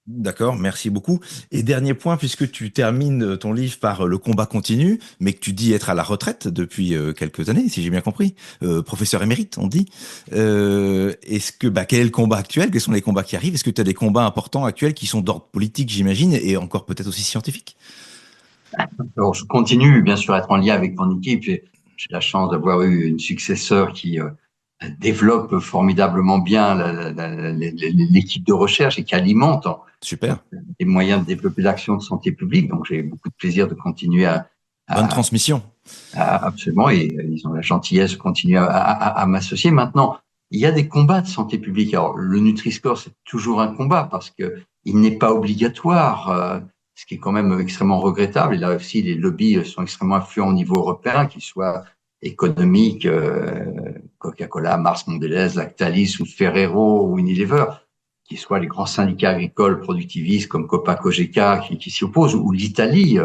D'accord, merci beaucoup. Et dernier point, puisque tu termines ton livre par le combat continu, mais que tu dis être à la retraite depuis quelques années, si j'ai bien compris, professeur émérite, on dit. Est-ce que, quel est le combat actuel? Quels sont les combats qui arrivent? Est-ce que tu as des combats importants actuels qui sont d'ordre politique, j'imagine, et encore peut-être aussi scientifique? Alors, je continue bien sûr à être en lien avec mon équipe. J'ai la chance d'avoir eu une successeur qui développe formidablement bien l'équipe de recherche et qui alimente Super. les moyens de développer l'action de santé publique. Donc, j'ai beaucoup de plaisir de continuer Bonne à, transmission. absolument, et ils ont la gentillesse de continuer à m'associer. Maintenant, il y a des combats de santé publique. Alors, le Nutri-Score, c'est toujours un combat parce que il n'est pas obligatoire, ce qui est quand même extrêmement regrettable. Et là aussi, les lobbies sont extrêmement influents au niveau européen, qu'ils soient économiques, Coca-Cola, Mars Mondelez, Lactalis ou Ferrero ou Unilever, qu'ils soient les grands syndicats agricoles productivistes comme Copa-Cogeca qui s'y opposent, ou l'Italie,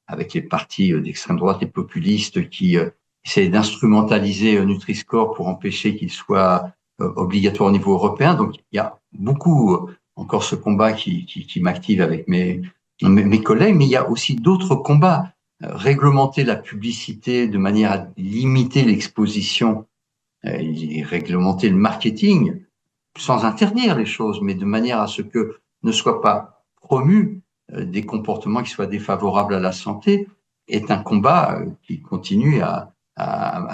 avec les partis d'extrême droite et populistes qui essaient d'instrumentaliser Nutri-Score pour empêcher qu'il soit obligatoire au niveau européen. Donc, il y a beaucoup encore ce combat qui m'active avec mes collègues, mais il y a aussi d'autres combats. Réglementer la publicité de manière à limiter l'exposition et réglementer le marketing sans interdire les choses, mais de manière à ce que ne soient pas promus des comportements qui soient défavorables à la santé, est un combat qui continue à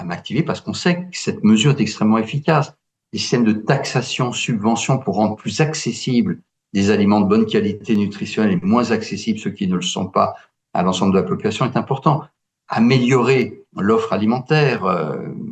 m'activer parce qu'on sait que cette mesure est extrêmement efficace. Les systèmes de taxation, subvention pour rendre plus accessibles des aliments de bonne qualité nutritionnelle et moins accessibles ceux qui ne le sont pas à l'ensemble de la population est important. Améliorer l'offre alimentaire,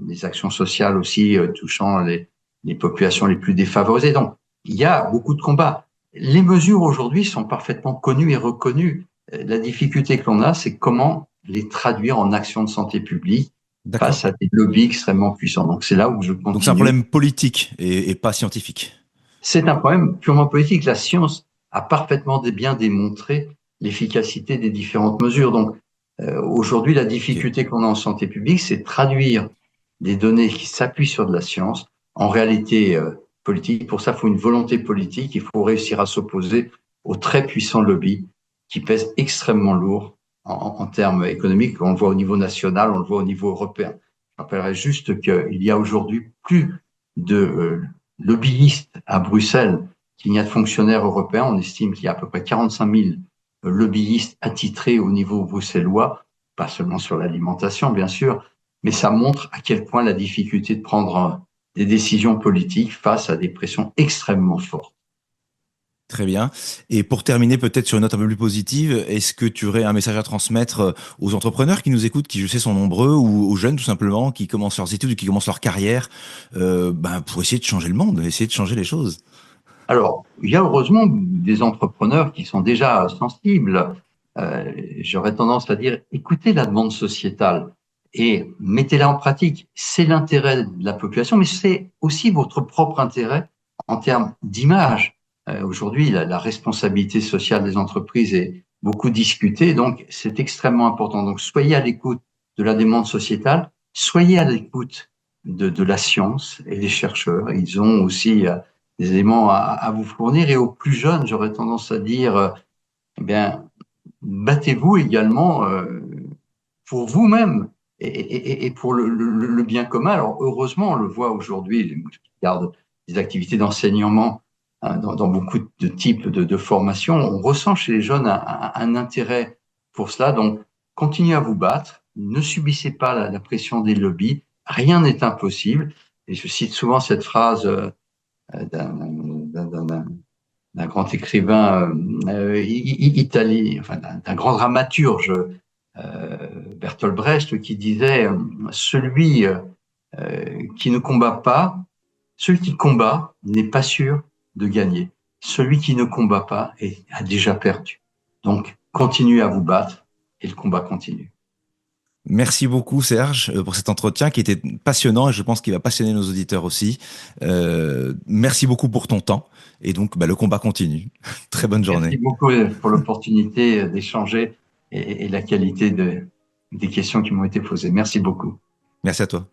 les actions sociales aussi touchant les populations les plus défavorisées. Donc, il y a beaucoup de combats. Les mesures aujourd'hui sont parfaitement connues et reconnues. La difficulté que l'on a, c'est comment les traduire en actions de santé publique D'accord. face à des lobbies extrêmement puissants. Donc, c'est là où je Donc c'est un continue. problème politique et pas scientifique. C'est un problème purement politique. La science a parfaitement bien démontré l'efficacité des différentes mesures. Donc, aujourd'hui, la Ok. difficulté qu'on a en santé publique, c'est traduire des données qui s'appuient sur de la science en réalité politique. Pour ça, il faut une volonté politique. Il faut réussir à s'opposer aux très puissants lobbies qui pèsent extrêmement lourd en termes économiques. On le voit au niveau national, on le voit au niveau européen. Je rappellerai juste qu'il y a aujourd'hui plus de lobbyistes à Bruxelles qu'il n'y a de fonctionnaires européens. On estime qu'il y a à peu près 45 000 lobbyistes attitrés au niveau bruxellois, pas seulement sur l'alimentation, bien sûr, mais ça montre à quel point la difficulté de prendre des décisions politiques face à des pressions extrêmement fortes. Très bien. Et pour terminer, peut-être sur une note un peu plus positive, est-ce que tu aurais un message à transmettre aux entrepreneurs qui nous écoutent, qui je sais sont nombreux, ou aux jeunes tout simplement, qui commencent leurs études ou qui commencent leur carrière, pour essayer de changer le monde, essayer de changer les choses? Alors, il y a heureusement des entrepreneurs qui sont déjà sensibles. J'aurais tendance à dire, écoutez la demande sociétale et mettez-la en pratique. C'est l'intérêt de la population, mais c'est aussi votre propre intérêt en termes d'image. Aujourd'hui, la responsabilité sociale des entreprises est beaucoup discutée, donc c'est extrêmement important. Donc soyez à l'écoute de la demande sociétale, soyez à l'écoute de la science et des chercheurs. Ils ont aussi des éléments à vous fournir. Et aux plus jeunes, j'aurais tendance à dire, eh bien, battez-vous également pour vous-même et pour le bien commun. Alors heureusement, on le voit aujourd'hui, je regarde des activités d'enseignement dans beaucoup de types de formations, on ressent chez les jeunes un intérêt pour cela. Donc, continuez à vous battre, ne subissez pas la pression des lobbies, rien n'est impossible. Et je cite souvent cette phrase d'un grand écrivain italien, enfin d'un grand dramaturge, Bertolt Brecht, qui disait celui qui ne combat pas, celui qui combat n'est pas sûr de gagner. Celui qui ne combat pas a déjà perdu. Donc, continuez à vous battre et le combat continue. Merci beaucoup Serge pour cet entretien qui était passionnant et je pense qu'il va passionner nos auditeurs aussi. Merci beaucoup pour ton temps et donc le combat continue. Très bonne Merci journée. beaucoup pour l'opportunité d'échanger et la qualité des questions qui m'ont été posées. Merci beaucoup. Merci à toi.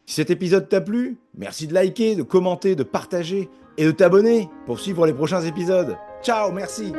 Si cet épisode t'a plu, merci de liker, de commenter, de partager et de t'abonner pour suivre les prochains épisodes. Ciao, merci.